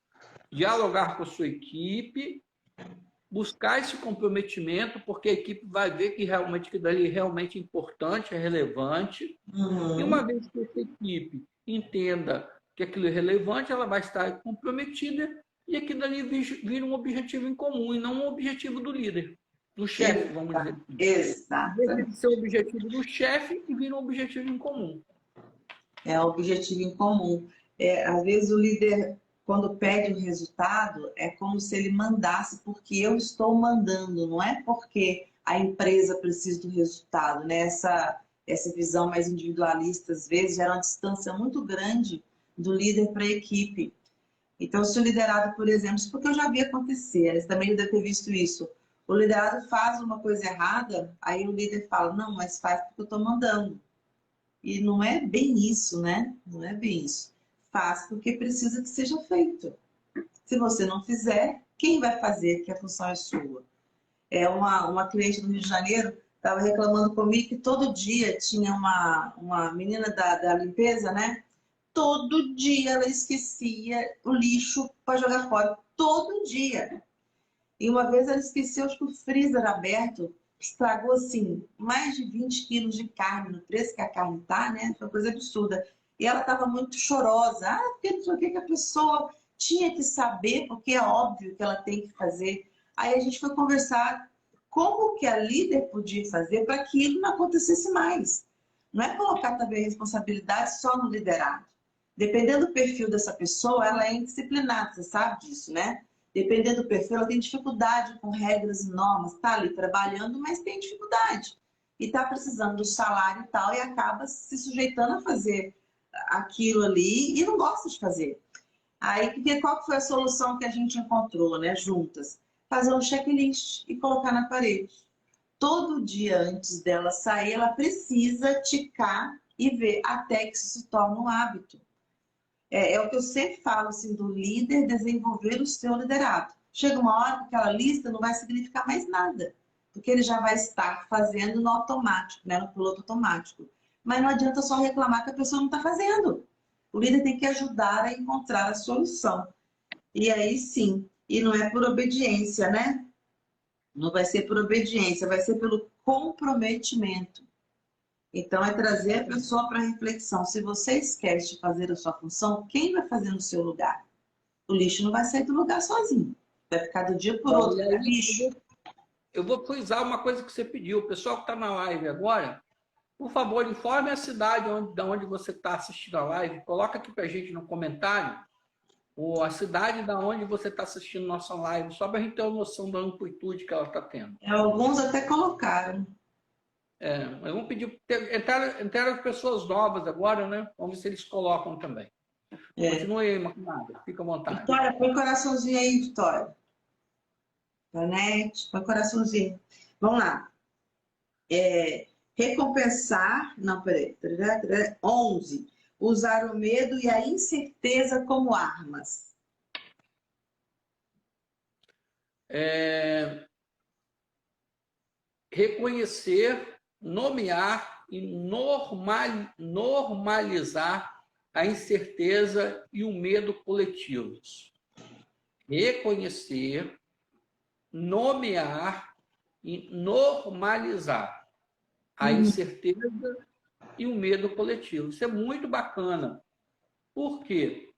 dialogar com a sua equipe, buscar esse comprometimento, porque a equipe vai ver que realmente aquilo ali é realmente importante, é relevante. E uma Uhum. vez que essa equipe entenda que aquilo é relevante, ela vai estar comprometida e aquilo ali vira um objetivo em comum e não um objetivo do líder, do chefe, vamos dizer assim. Deixa Exata. de ser o objetivo do chefe e vira um objetivo em comum. É o objetivo em comum. Às vezes o líder, quando pede o resultado, é como se ele mandasse porque eu estou mandando, não é porque a empresa precisa do resultado, né? Essa visão mais individualista, às vezes, gera uma distância muito grande do líder para a equipe. Então, se o liderado, por exemplo, isso porque eu já vi acontecer, você também deve ter visto isso. O liderado faz uma coisa errada, aí o líder fala, não, mas faz porque eu estou mandando. E não é bem isso, né? Não é bem isso. Faz porque precisa que seja feito. Se você não fizer, quem vai fazer que a função é sua? Uma cliente do Rio de Janeiro estava reclamando comigo que todo dia tinha uma menina da limpeza, né? Todo dia ela esquecia o lixo para jogar fora. Todo dia. E uma vez ela esqueceu, acho que o freezer aberto, estragou assim, mais de 20 quilos de carne, no preço que a carne tá, né? Foi uma coisa absurda. E ela estava muito chorosa. Ah, porque não sei o que a pessoa tinha que saber, porque é óbvio que ela tem que fazer. Aí a gente foi conversar como que a líder podia fazer para que isso não acontecesse mais. Não é colocar também responsabilidade só no liderado. Dependendo do perfil dessa pessoa, ela é indisciplinada, você sabe disso, né? Dependendo do perfil, ela tem dificuldade com regras e normas, está ali trabalhando, mas tem dificuldade. E está precisando do salário e tal, e acaba se sujeitando a fazer aquilo ali e não gosta de fazer. Aí, qual foi a solução que a gente encontrou, né, juntas? Fazer um checklist e colocar na parede. Todo dia antes dela sair, ela precisa ticar e ver até que isso se torne um hábito. É o que eu sempre falo, assim, do líder desenvolver o seu liderado. Chega uma hora que aquela lista não vai significar mais nada, porque ele já vai estar fazendo no automático, né, no piloto automático. Mas não adianta só reclamar que a pessoa não está fazendo. O líder tem que ajudar a encontrar a solução. E aí sim, e não é por obediência, né? Não vai ser por obediência, vai ser pelo comprometimento. Então, é trazer a pessoa para reflexão. Se você esquece de fazer a sua função, quem vai fazer no seu lugar? O lixo não vai sair do lugar sozinho. Vai ficar do dia por outro. Aí, Lixo. eu vou frisar uma coisa que você pediu. O pessoal que está na live agora, por favor, informe a cidade de onde você está assistindo a live. Coloca aqui para a gente no comentário ou a cidade da onde você está assistindo nossa live, só para a gente ter uma noção da amplitude que ela está tendo. Alguns até colocaram. Mas vamos pedir. Entraram pessoas novas agora, né? Vamos ver se eles colocam também. Continue aí, Imaculada. Fica à vontade. Vitória, põe coraçãozinho aí, Vitória. Janete, põe coraçãozinho. Vamos lá. Recompensar. Não, peraí. 11. Usar o medo e a incerteza como armas. Reconhecer, nomear e normalizar a incerteza e o medo coletivos. Reconhecer, nomear e normalizar a incerteza e o medo coletivo. Isso é muito bacana. Por quê?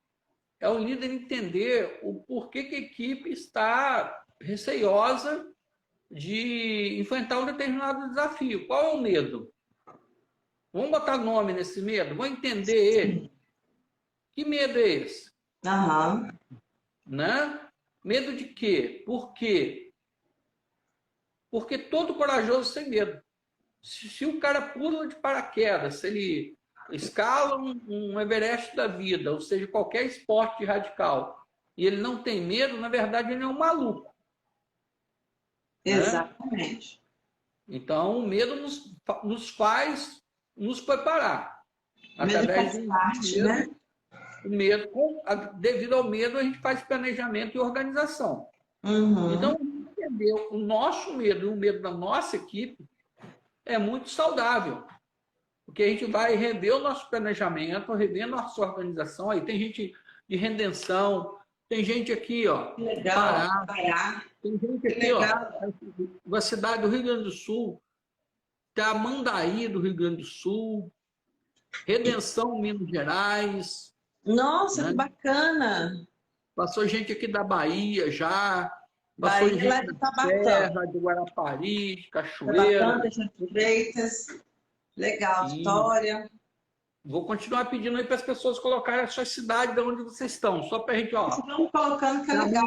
É o líder entender o porquê que a equipe está receiosa de enfrentar um determinado desafio. Qual é o medo? Vamos botar nome nesse medo? Vamos entender ele. Que medo é esse? Né? Medo de quê? Por quê? Porque todo corajoso tem medo. Se o cara pula de paraquedas, se ele escala um Everest da vida, ou seja, qualquer esporte radical, e ele não tem medo, na verdade ele é um maluco. Exatamente. Né? Então, o medo nos faz nos preparar. Através de parte, né? O medo, devido ao medo, a gente faz planejamento e organização. Então, entender o nosso medo e o medo da nossa equipe é muito saudável. Porque a gente vai rever o nosso planejamento, rever a nossa organização. Aí tem gente de Redenção, tem gente aqui, ó, legal, Pará. Tem gente aqui, ó, da cidade do Rio Grande do Sul, Tamandaí do Rio Grande do Sul, Redenção, Minas Gerais. Nossa, né? Que bacana! Passou gente aqui da Bahia já. Passou Bahia, gente da Serra, de Guarapari, de Cachoeira. Freitas. Legal, Vitória. Vou continuar pedindo aí para as pessoas colocarem a sua cidade de onde vocês estão. Só para a gente, ó. Estamos colocando que é legal.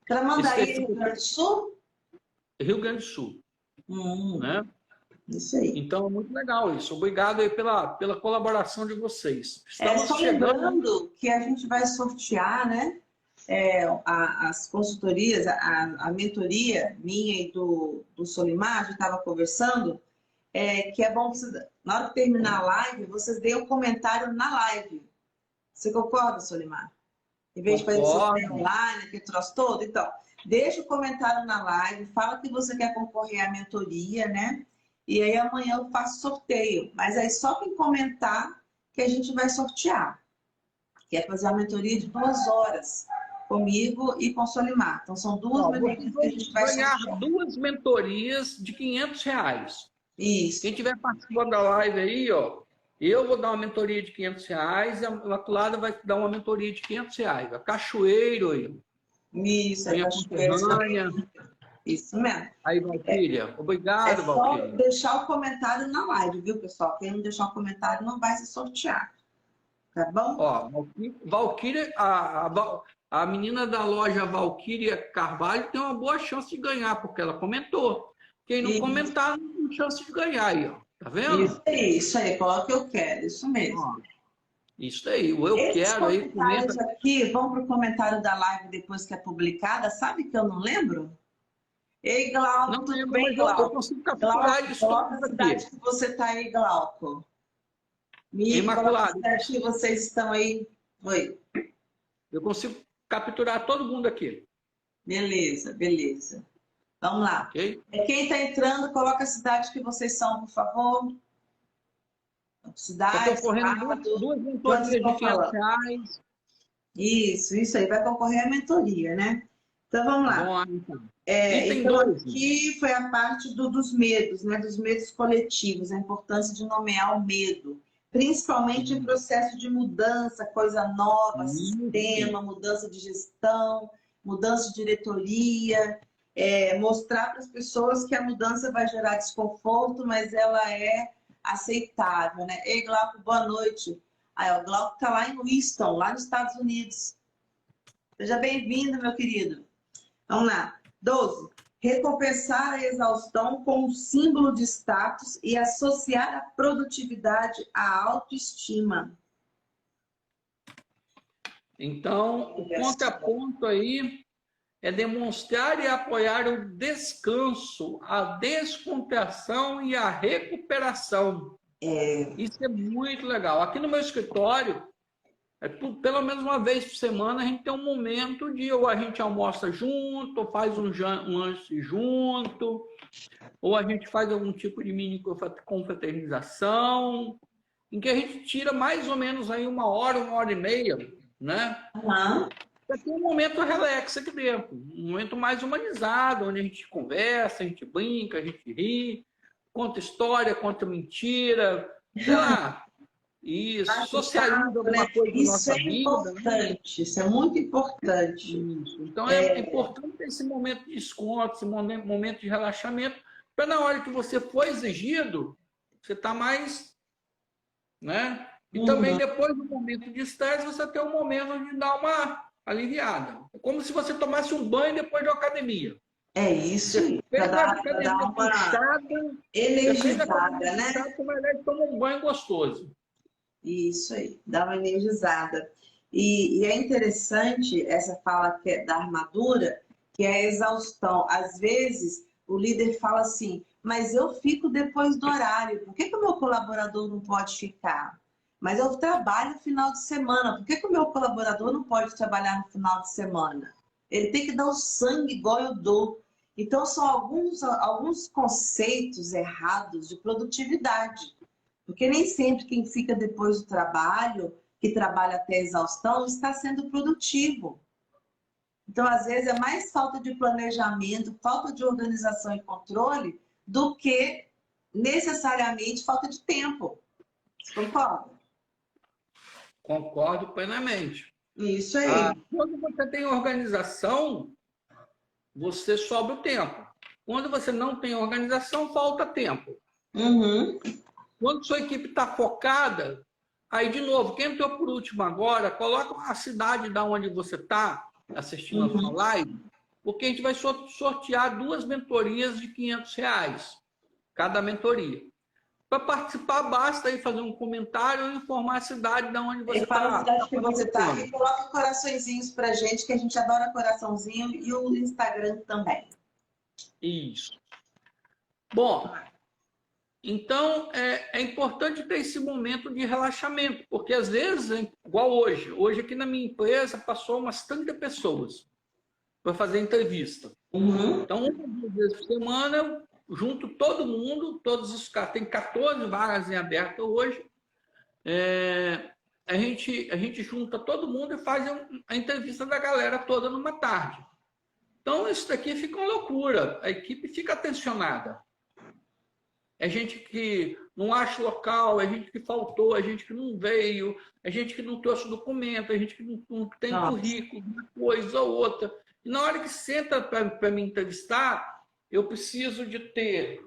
Tramandaí, Rio Grande do Sul? Rio Grande do Sul. Né? Isso aí. Então, é muito legal isso. Obrigado aí pela colaboração de vocês. Estamos só lembrando que a gente vai sortear, né? As consultorias, a mentoria minha e do Solimar, a gente estava conversando, que é bom, na hora que terminar a live, vocês deem um comentário na live. Você concorda, Solimar? Em vez de fazer sorteio online, aquele troço todo, então, deixa o comentário na live, fala que você quer concorrer à mentoria, né? E aí amanhã eu faço sorteio. Mas aí só quem comentar que a gente vai sortear. Que é fazer uma mentoria de 2 horas comigo e com o Solimar. Então são 2 mentorias que a gente vai ganhar sortear. 2 mentorias de R$500. Isso. Quem estiver participando da live aí, ó, eu vou dar uma mentoria de R$500 e a Imaculada vai dar uma mentoria de R$500. A Cachoeiro aí. Isso, a Cachoeira. Isso mesmo. Aí, Valquíria. Obrigado, É só Valquíria. deixar o comentário na live, viu, pessoal? Quem não deixar o comentário não vai se sortear. Tá bom? Ó, Valquíria, a menina da loja Valquíria Carvalho tem uma boa chance de ganhar, porque ela comentou. Quem não comentar, não tem chance de ganhar aí, ó. Tá vendo? Isso aí. Coloca eu quero. Isso mesmo. Ó, isso aí, o eu Esses quero aí, comentários comenta. aqui vão para o comentário da live depois que é publicada. Sabe que eu não lembro? Ei, Glauco, Não tudo lembro, bem, mas eu Glauco? consigo capturar Glauco, eles coloca a todos cidade aqui. que você está aí, Glauco. Mico, coloca a Imaculado, cidade que vocês estão aí. Oi. eu consigo capturar todo mundo aqui, Beleza, beleza. Vamos lá. ok? Quem está entrando, coloca a cidade que vocês são, por favor. Está Cidade, concorrendo estado, duas de onde mentorias de estão falando. R$ 500. Isso aí. Vai concorrer à mentoria, né? Então, vamos lá. Vamos lá, então. Item Então, 2. aqui foi a parte dos medos, né? Dos medos coletivos, a importância de nomear o medo, principalmente em processo de mudança, coisa nova, sistema, mudança de gestão, mudança de diretoria, mostrar para as pessoas que a mudança vai gerar desconforto, mas ela é aceitável, né? Ei, Glauco, boa noite. Aí, o Glauco está lá em Winston, lá nos Estados Unidos. Seja bem-vindo, meu querido. Vamos lá. 12. Recompensar a exaustão com um símbolo de status e associar a produtividade à autoestima. Então, o ponto a ponto aí é demonstrar e apoiar o descanso, a descontração e a recuperação. Isso é muito legal. Aqui no meu escritório, pelo menos uma vez por semana, a gente tem um momento de ou a gente almoça junto, ou faz um lanche junto, ou a gente faz algum tipo de mini confraternização, em que a gente tira mais ou menos aí 1 hora e meia, né? Uhum. Para ter um momento relax aqui dentro, um momento mais humanizado, onde a gente conversa, a gente brinca, a gente ri, conta história, conta mentira, sei lá. Isso, socializa alguma coisa da nossa vida. Isso é importante, isso é muito importante. Isso. Então é importante ter esse momento de desconto, esse momento de relaxamento, para na hora que você for exigido, você está mais, né? E também depois do momento de estresse, você tem um momento de dar uma aliviada. É como se você tomasse um banho depois de uma academia. É isso aí, para dar uma energizada, né? Você vai lá e toma um banho gostoso. Isso aí, dá uma energizada. E é interessante essa fala que é da armadura, que é a exaustão. Às vezes, o líder fala assim, mas eu fico depois do horário, por que o meu colaborador não pode ficar? Mas eu trabalho no final de semana, por que o meu colaborador não pode trabalhar no final de semana? Ele tem que dar o sangue igual eu dou. Então, são alguns conceitos errados de produtividade. Porque nem sempre quem fica depois do trabalho, que trabalha até exaustão, está sendo produtivo. Então, às vezes, é mais falta de planejamento, falta de organização e controle, do que necessariamente falta de tempo. Você concorda? Concordo plenamente. Isso aí. Quando você tem organização, você sobra o tempo. Quando você não tem organização, falta tempo. Quando sua equipe está focada, aí de novo, quem entrou por último agora, coloca a cidade da onde você está assistindo a sua live, porque a gente vai sortear 2 mentorias de R$ 500, cada mentoria. Para participar, basta aí fazer um comentário e informar a cidade de onde você está. Fala a cidade que você está e coloca coraçõezinhos para gente, que a gente adora coraçãozinho, e o Instagram também. Isso. Bom, então é importante ter esse momento de relaxamento, porque às vezes, igual hoje aqui na minha empresa passou umas 30 pessoas para fazer entrevista. Então, 1 vez por semana, eu junto todo mundo, todos os caras, tem 14 vagas em aberto hoje, a gente junta todo mundo e faz a entrevista da galera toda numa tarde. Então, isso daqui fica uma loucura, a equipe fica tensionada. É gente que não acha local, é gente que faltou, é gente que não veio, é gente que não trouxe documento, é gente que não tem currículo, uma coisa ou outra. E na hora que senta para me entrevistar, eu preciso de ter...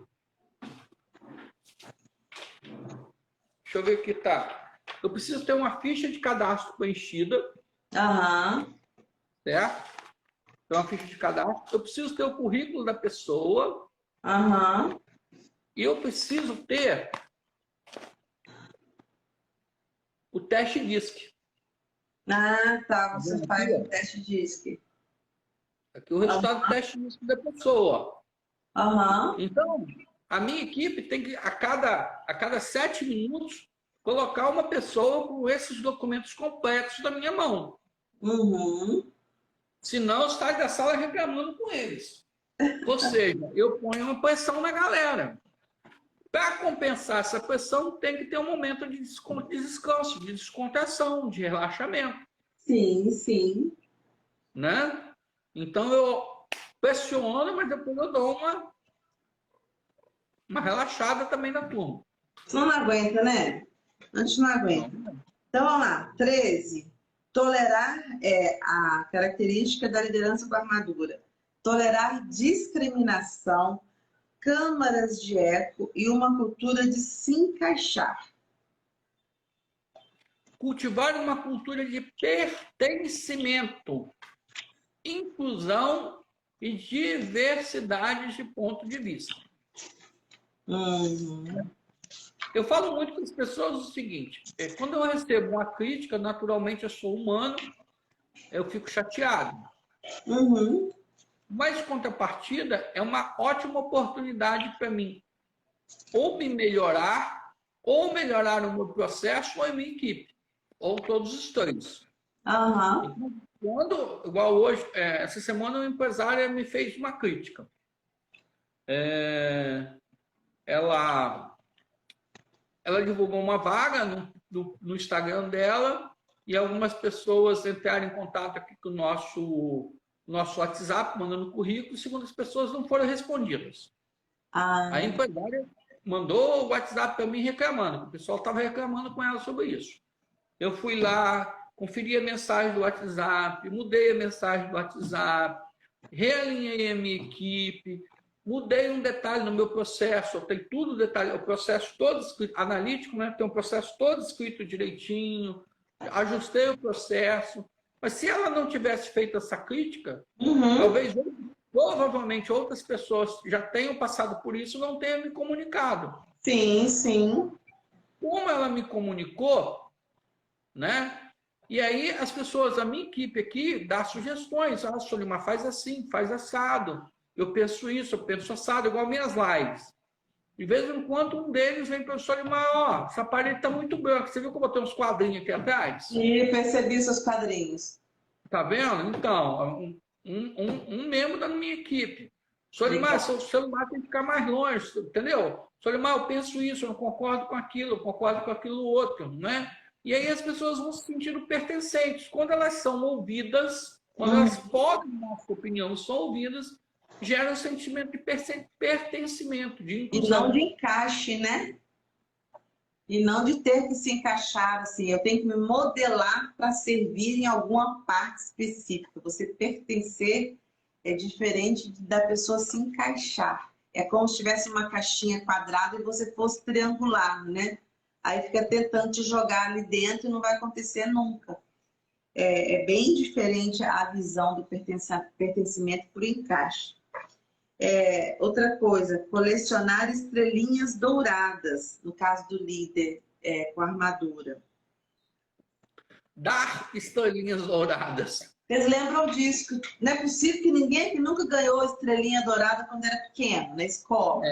Deixa eu ver aqui, tá. Eu preciso ter uma ficha de cadastro preenchida, Aham. certo? Então, uma ficha de cadastro. Eu preciso ter o currículo da pessoa. Aham. E eu preciso ter o teste DISC. Ah, tá. Tá Você vendo faz aqui, o ó? teste DISC. Aqui o resultado do teste DISC da pessoa. Aham. Então, a minha equipe tem que, a cada 7 minutos, colocar uma pessoa com esses documentos completos na minha mão. Uhum. Senão, eu saio da sala reclamando com eles. Ou seja, eu ponho uma pressão na galera. Para compensar essa pressão, tem que ter um momento de descanso, de descontração, de relaxamento, Sim, sim. né? Então, eu pressiono, mas depois eu dou uma relaxada também na turma. Você não aguenta, né? A gente não aguenta. Então, vamos lá. 13. Tolerar é a característica da liderança com armadura. Tolerar discriminação, câmaras de eco e uma cultura de se encaixar. Cultivar uma cultura de pertencimento, inclusão e diversidade de ponto de vista. Uhum. Eu falo muito com as pessoas o seguinte, quando eu recebo uma crítica, naturalmente eu sou humano, eu fico chateado. Uhum. Mas, em contrapartida, é uma ótima oportunidade para mim ou me melhorar, ou melhorar o meu processo ou a minha equipe, ou todos os três. Aham. Então, quando, igual hoje, essa semana uma empresária me fez uma crítica. Ela divulgou uma vaga no Instagram dela e algumas pessoas entraram em contato aqui com o nosso WhatsApp, mandando currículo, segundo as pessoas não foram respondidas. A Ah, empresária mandou o WhatsApp para mim reclamando, o pessoal estava reclamando com ela sobre isso. Eu fui lá, conferi a mensagem do WhatsApp, mudei a mensagem do WhatsApp, realinhei a minha equipe, mudei um detalhe no meu processo, eu tenho tudo detalhe, o processo todo escrito, analítico, né? Tem um processo todo escrito direitinho, ajustei o processo. Mas se ela não tivesse feito essa crítica, uhum. talvez provavelmente outras pessoas já tenham passado por isso e não tenham me comunicado. Sim, sim. Como ela me comunicou, né? E aí as pessoas, a minha equipe aqui, dá sugestões. Ah, Solimar, faz assim, faz assado. Eu penso isso, eu penso assado, igual minhas lives. De vez em quando um deles vem para o Solimar, ó, essa parede está muito branca. Você viu que eu botei uns quadrinhos aqui atrás? E percebi seus quadrinhos. Tá vendo? Então, um membro da minha equipe. Solimar, Legal. seu celular tem que ficar mais longe, entendeu? Solimar, eu penso isso, eu não concordo com aquilo, eu concordo com aquilo outro, né? E aí as pessoas vão se sentindo pertencentes. Quando elas são ouvidas, quando elas podem dar sua opinião, são ouvidas, gera um sentimento de pertencimento, de E não de inclusão. encaixe, né? E não de ter que se encaixar, assim, eu tenho que me modelar para servir em alguma parte específica. Você pertencer é diferente da pessoa se encaixar. É como se tivesse uma caixinha quadrada e você fosse triangular, né? Aí fica tentando te jogar ali dentro e não vai acontecer nunca. É bem diferente a visão do pertencimento por encaixe. Outra coisa, colecionar estrelinhas douradas, no caso do líder, com armadura. Dar estrelinhas douradas. Vocês lembram disso? Não é possível que ninguém que nunca ganhou estrelinha dourada quando era pequeno, na escola.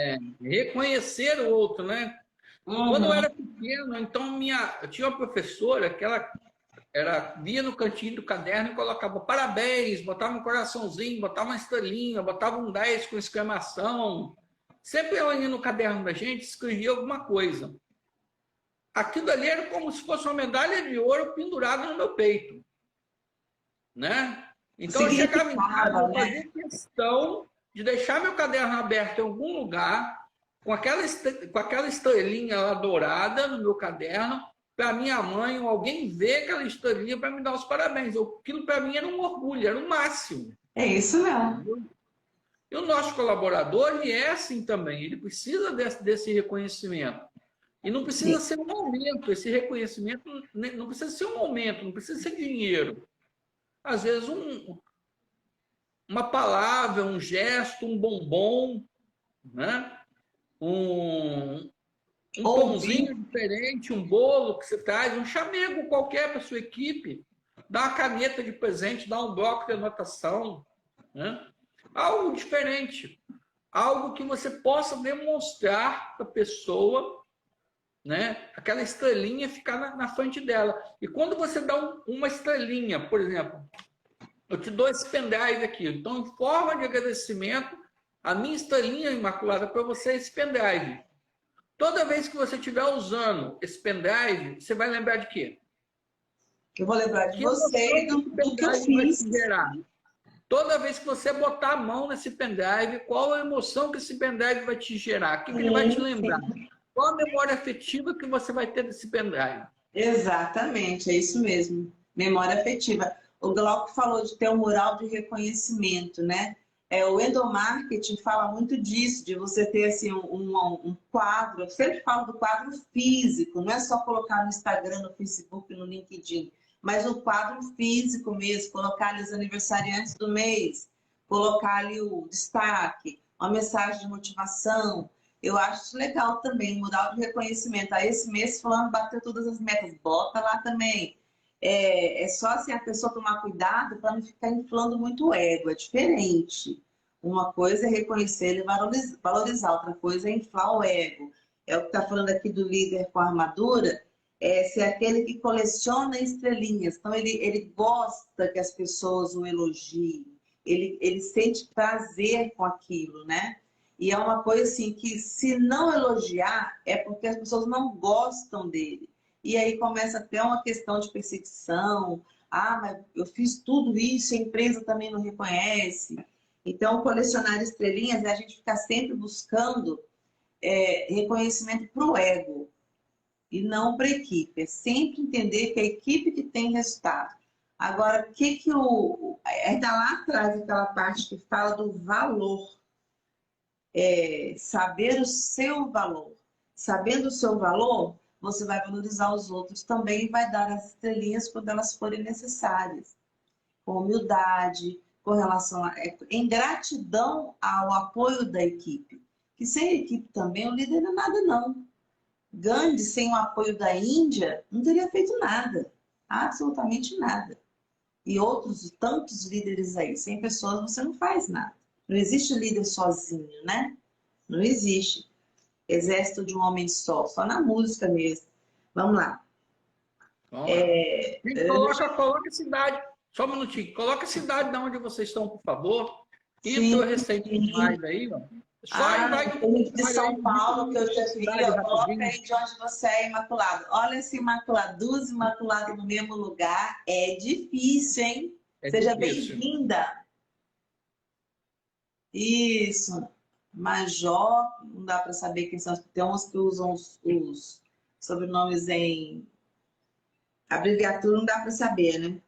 Reconhecer o outro, né? Quando eu Uhum. era pequeno, então eu tinha uma professora que ela via no cantinho do caderno e colocava parabéns, botava um coraçãozinho, botava uma estrelinha, botava um 10 com exclamação. Sempre ela ia no caderno da gente, escrevia alguma coisa. Aquilo ali era como se fosse uma medalha de ouro pendurada no meu peito, né? Então eu chegava em casa, Significava, eu né? fazia questão de deixar meu caderno aberto em algum lugar, com aquela estrelinha lá dourada no meu caderno, para minha mãe ou alguém ver aquela estrelinha para me dar os parabéns. Aquilo para mim era um orgulho, era o máximo. É isso mesmo. E o nosso colaborador, ele é assim também, ele precisa desse reconhecimento. E não precisa ser um aumento, esse reconhecimento não precisa ser um aumento, não precisa ser dinheiro. Às vezes, uma palavra, um gesto, um bombom, né? Um pãozinho diferente, um bolo que você traz, um chamego qualquer para sua equipe, dá uma caneta de presente, dá um bloco de anotação, né? Algo diferente, algo que você possa demonstrar para a pessoa, né? Aquela estrelinha ficar na frente dela. E quando você dá uma estrelinha, por exemplo, eu te dou esse pendrive aqui, então em forma de agradecimento, a minha estrelinha imaculada para você é esse pendrive. Toda vez que você estiver usando esse pendrive, você vai lembrar de quê? Eu vou lembrar de você e do que eu fiz. Toda vez que você botar a mão nesse pendrive, qual a emoção que esse pendrive vai te gerar? O que ele vai te lembrar? Qual a memória afetiva que você vai ter desse pendrive? Exatamente, é isso mesmo. Memória afetiva. O Glauco falou de ter um mural de reconhecimento, né? O endomarketing fala muito disso, de você ter assim, um quadro. Eu sempre falo do quadro físico, não é só colocar no Instagram, no Facebook, no LinkedIn, mas um quadro físico mesmo, colocar ali os aniversariantes do mês, colocar ali o destaque, uma mensagem de motivação. Eu acho legal também, mural de reconhecimento. Aí esse mês fulano bateu todas as metas, bota lá também. É só assim, a pessoa tomar cuidado para não ficar inflando muito o ego, é diferente. Uma coisa é reconhecer e valorizar, outra coisa é inflar o ego. É o que está falando aqui do líder com armadura, ser aquele que coleciona estrelinhas. Então, ele gosta que as pessoas o elogiem, ele sente prazer com aquilo, né? E é uma coisa assim que, se não elogiar, é porque as pessoas não gostam dele. E aí começa até uma questão de perseguição. Ah, mas eu fiz tudo isso, a empresa também não reconhece. Então, colecionar estrelinhas é a gente ficar sempre buscando reconhecimento para o ego e não para a equipe. É sempre entender que é a equipe que tem resultado. Agora, está lá atrás aquela parte que fala do valor. Saber o seu valor. Sabendo o seu valor, você vai valorizar os outros também e vai dar as estrelinhas quando elas forem necessárias. Com humildade, com relação em gratidão ao apoio da equipe. Que sem a equipe também o líder não é nada, não. Gandhi, sem o apoio da Índia, não teria feito nada. Absolutamente nada. E outros tantos líderes aí. Sem pessoas você não faz nada. Não existe líder sozinho, né? Não existe. Exército de um homem só na música mesmo. Vamos lá. Coloca a cidade, só um minutinho, coloca a cidade de onde vocês estão, por favor. Sim, entrou recentemente mais aí, ó. De São Paulo, que eu já vi, coloca aí de onde você é, Imaculado. Olha esse Imaculado, duas Imaculadas no mesmo lugar, é difícil, hein? Seja bem-vinda. Isso. Major, não dá para saber quem são. Tem uns que usam os sobrenomes em abreviatura, não dá para saber, né?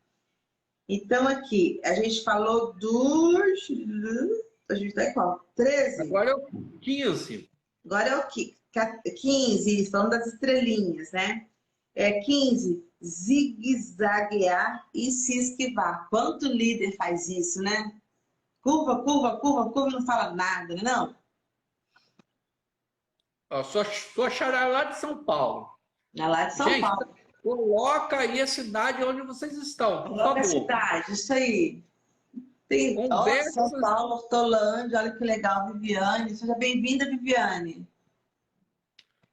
Então, aqui, a gente falou dos... A gente está em qual? 13? Agora é o 15. Agora é o 15, falando das estrelinhas, né? 15, zigue-zaguear e se esquivar. Quanto líder faz isso, né? Curva, curva, curva, curva, não fala nada, não? Ó, sou xará lá de São Paulo. É lá de São Paulo. Coloca aí a cidade onde vocês estão, por Coloca favor. a cidade, isso aí. São Paulo, Hortolândia, olha que legal, Viviane. Seja bem-vinda, Viviane.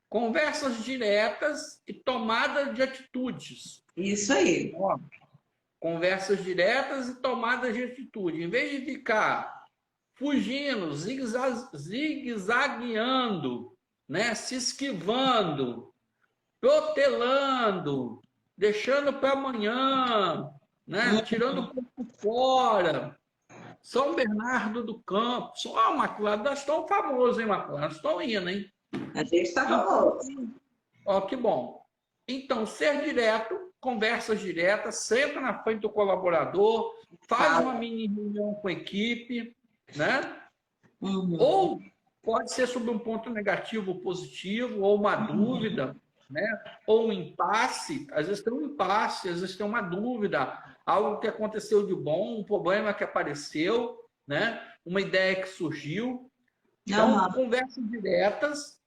Conversas diretas e tomada de atitudes. Isso aí. Ó, conversas diretas e tomadas de atitude. Em vez de ficar fugindo, zigue-zagueando, né? Se esquivando, protelando, deixando para amanhã, né? Tirando o corpo fora. São Bernardo do Campo. Imaculado, nós estamos famosos, hein, Imaculado? Nós estamos indo, hein? A gente está famoso. Ó, que bom. Então, ser direto, conversas diretas, senta na frente do colaborador, faz uma mini reunião com a equipe, né? Ou pode ser sobre um ponto negativo ou positivo, ou uma dúvida, né? Ou um impasse. Às vezes tem um impasse, às vezes tem uma dúvida, algo que aconteceu de bom, um problema que apareceu, né? Uma ideia que surgiu. Então, conversas diretas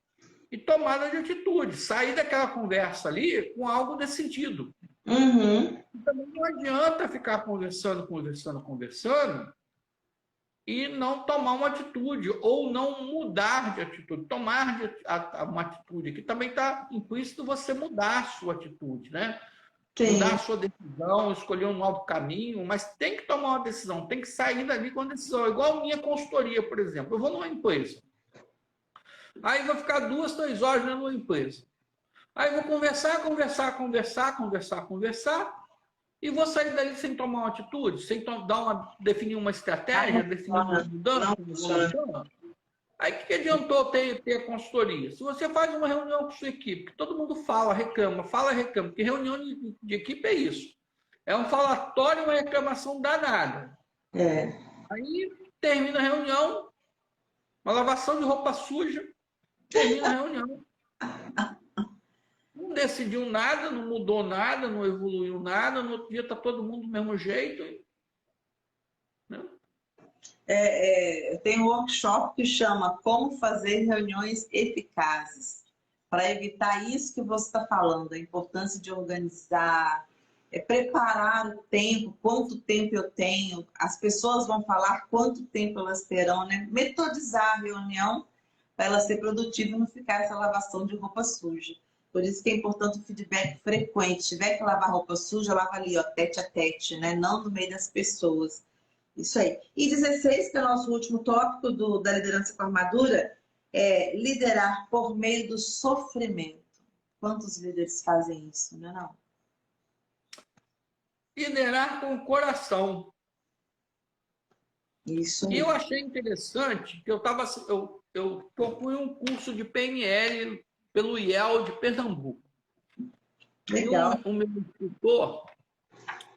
e tomada de atitude. Sair daquela conversa ali com algo desse sentido. Também não adianta ficar conversando e não tomar uma atitude, ou não mudar de atitude. Tomar uma atitude, que também está implícito você mudar a sua atitude, né? Sim. Mudar a sua decisão, escolher um novo caminho, mas tem que tomar uma decisão, tem que sair dali com a decisão. Igual a minha consultoria, por exemplo. Eu vou numa empresa. Aí vou ficar 2, 3 horas numa empresa. Aí vou conversar, e vou sair dali sem tomar uma atitude, sem definir uma estratégia, definir uma mudança. Aí o que adiantou ter a consultoria? Se você faz uma reunião com sua equipe, que todo mundo fala, reclama, porque reunião de equipe é isso. É um falatório, uma reclamação danada. Aí termina a reunião, uma lavação de roupa suja, termina a reunião. Não decidiu nada, não mudou nada, não evoluiu nada, no outro dia está todo mundo do mesmo jeito. Né? Tem um workshop que chama Como Fazer Reuniões Eficazes, para evitar isso que você está falando, a importância de organizar, preparar o tempo, quanto tempo eu tenho, as pessoas vão falar quanto tempo elas terão, né? Metodizar a reunião para ela ser produtiva e não ficar essa lavação de roupa suja. Por isso que é importante o feedback frequente. Se tiver que lavar roupa suja, lava ali, ó, tete a tete, né? Não no meio das pessoas. Isso aí. E 16, que é o nosso último tópico da liderança com armadura, é liderar por meio do sofrimento. Quantos líderes fazem isso, né? Não? Liderar com o coração. Isso. E eu achei interessante que eu propunha um curso de PNL pelo IEL de Pernambuco. Legal. E o meu instrutor,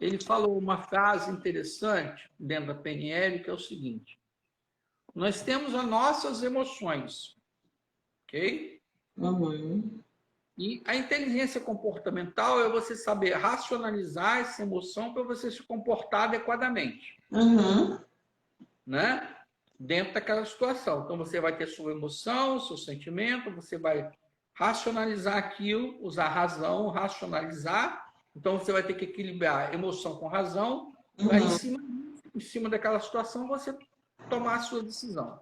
ele falou uma frase interessante dentro da PNL, que é o seguinte: nós temos as nossas emoções, ok? E a inteligência comportamental é você saber racionalizar essa emoção para você se comportar adequadamente. Né? Dentro daquela situação. Então, você vai ter sua emoção, seu sentimento, você vai racionalizar aquilo, usar razão, racionalizar. Então, você vai ter que equilibrar emoção com razão, para em cima daquela situação você tomar a sua decisão.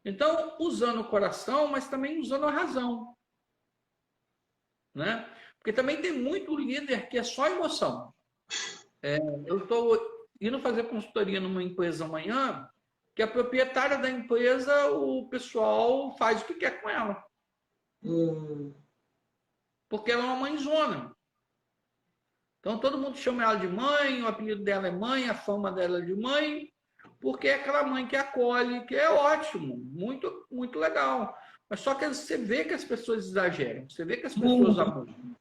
Então, usando o coração, mas também usando a razão. Né? Porque também tem muito líder que é só emoção. Eu estou indo fazer consultoria numa empresa amanhã, que a proprietária da empresa, o pessoal faz o que quer com ela. Porque ela é uma mãezona. Então todo mundo chama ela de mãe, o apelido dela é mãe, a fama dela é de mãe, porque é aquela mãe que acolhe, que é ótimo, muito, muito legal. Mas só que você vê que as pessoas exageram, você vê que as pessoas abusam.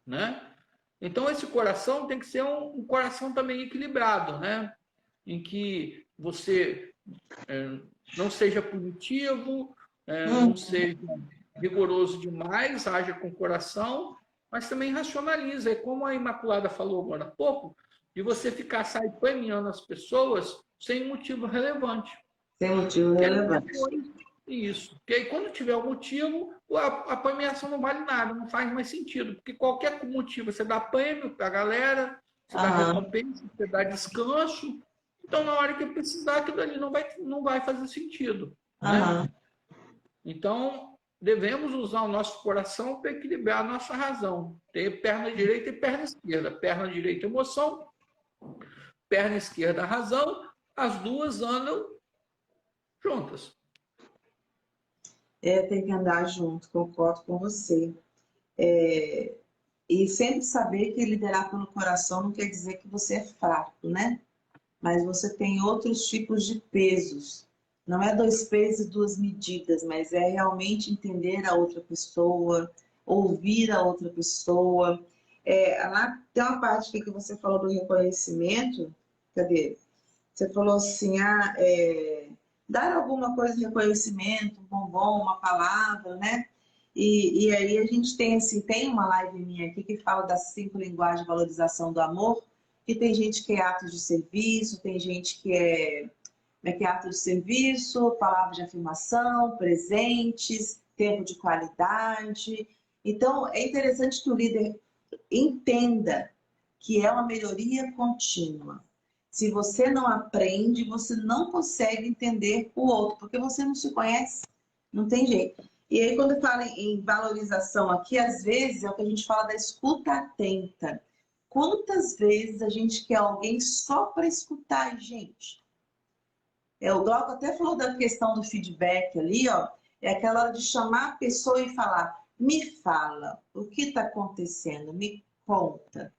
Né? Então esse coração tem que ser um coração também equilibrado, né? Em que você não seja punitivo, não seja rigoroso demais, haja com o coração, mas também racionaliza. E como a Imaculada falou agora há pouco, de você sair premiando as pessoas sem motivo relevante. Sem motivo relevante. Isso. Porque aí, quando tiver um motivo, a premiação não vale nada, não faz mais sentido. Porque qualquer motivo, você dá prêmio para a galera, você dá recompensa, você dá descanso. Então, na hora que precisar, aquilo ali não vai fazer sentido. Né? Então, devemos usar o nosso coração para equilibrar a nossa razão. Ter perna direita e perna esquerda. Perna direita, emoção. Perna esquerda, razão. As duas andam juntas. Tem que andar junto, concordo com você. E sempre saber que liderar pelo coração não quer dizer que você é fraco, né? Mas você tem outros tipos de pesos. Não é 2 pesos e 2 medidas, mas é realmente entender a outra pessoa, ouvir a outra pessoa. Lá tem uma parte que você falou do reconhecimento. Cadê? Você falou assim, dar alguma coisa de reconhecimento, um bombom, uma palavra, né? E aí a gente tem, assim, tem uma live minha aqui que fala das 5 linguagens de valorização do amor, que tem gente que é ato de serviço, tem gente que é ato de serviço, palavras de afirmação, presentes, tempo de qualidade. Então, é interessante que o líder entenda que é uma melhoria contínua. Se você não aprende, você não consegue entender o outro, porque você não se conhece, não tem jeito. E aí, quando eu falo em valorização aqui, às vezes é o que a gente fala da escuta atenta. Quantas vezes a gente quer alguém só para escutar, gente? O Glauco até falou da questão do feedback ali, ó. É aquela hora de chamar a pessoa e falar, me fala, o que está acontecendo? Me conta.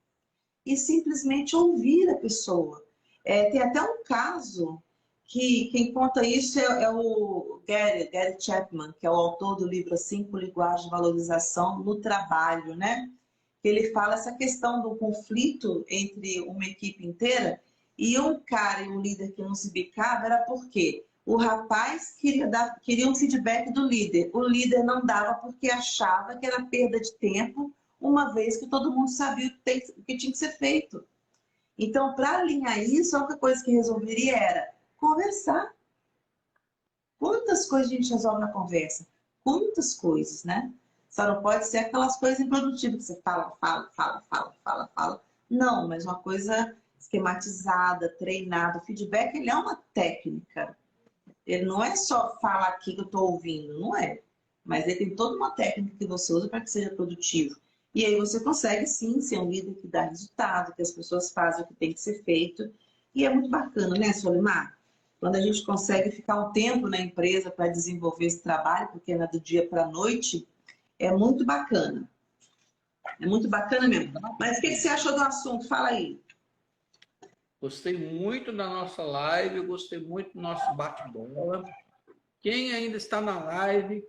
E simplesmente ouvir a pessoa. Tem até um caso que quem conta isso é o Gary Chapman, que é o autor do livro 5 Linguagens de Valorização no Trabalho, né? Ele fala essa questão do conflito entre uma equipe inteira e um cara e um líder que não se bicava era porque o rapaz queria um feedback do líder. O líder não dava porque achava que era perda de tempo, uma vez que todo mundo sabia o que tinha que ser feito. Então, para alinhar isso, a única coisa que resolveria era conversar. Quantas coisas a gente resolve na conversa? Quantas coisas, né? Só não pode ser aquelas coisas improdutivas que você fala. Não, mas uma coisa esquematizada, treinada. O feedback, ele é uma técnica. Ele não é só falar aqui que eu estou ouvindo, não é. Mas ele tem toda uma técnica que você usa para que seja produtivo. E aí você consegue, sim, ser um líder que dá resultado, que as pessoas fazem o que tem que ser feito. E é muito bacana, né, Solimar? Quando a gente consegue ficar um tempo na empresa para desenvolver esse trabalho, porque não é do dia para a noite, é muito bacana. É muito bacana mesmo. Mas o que você achou do assunto? Fala aí. Gostei muito da nossa live, gostei muito do nosso bate-bola. Quem ainda está na live,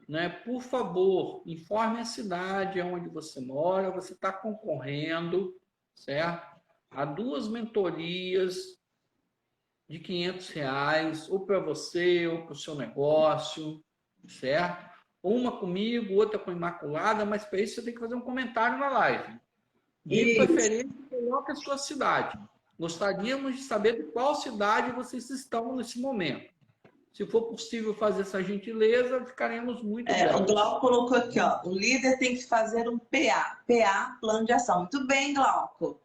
né, por favor, informe a cidade onde você mora, você está concorrendo, certo? A 2 mentorias de R$500, ou para você, ou para o seu negócio, certo? Uma comigo, outra com a Imaculada, mas para isso você tem que fazer um comentário na live. De preferência, coloque a sua cidade. Gostaríamos de saber de qual cidade vocês estão nesse momento. Se for possível fazer essa gentileza, ficaremos muito gratos. O Glauco colocou aqui, ó, o líder tem que fazer um PA, plano de ação. Muito bem, Glauco.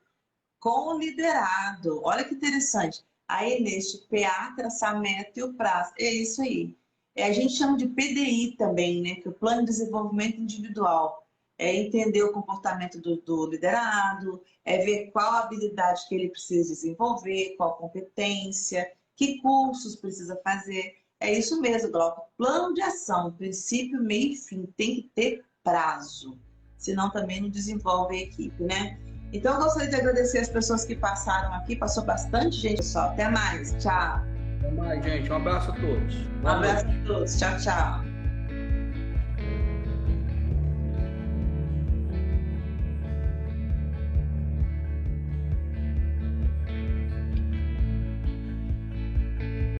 Com o liderado. Olha que interessante. Aí, neste PA, traçar a meta e o prazo. É isso aí. A gente chama de PDI também, né? Que é o Plano de Desenvolvimento Individual. É entender o comportamento do liderado, é ver qual habilidade que ele precisa desenvolver, qual competência, que cursos precisa fazer. É isso mesmo, Glauco. Plano de ação, princípio, meio e fim. Tem que ter prazo. Senão também não desenvolve a equipe, né? Então, eu gostaria de agradecer as pessoas que passaram aqui. Passou bastante gente, pessoal. Até mais. Tchau. Até mais, gente. Um abraço a todos. Um abraço a todos. Tchau, tchau.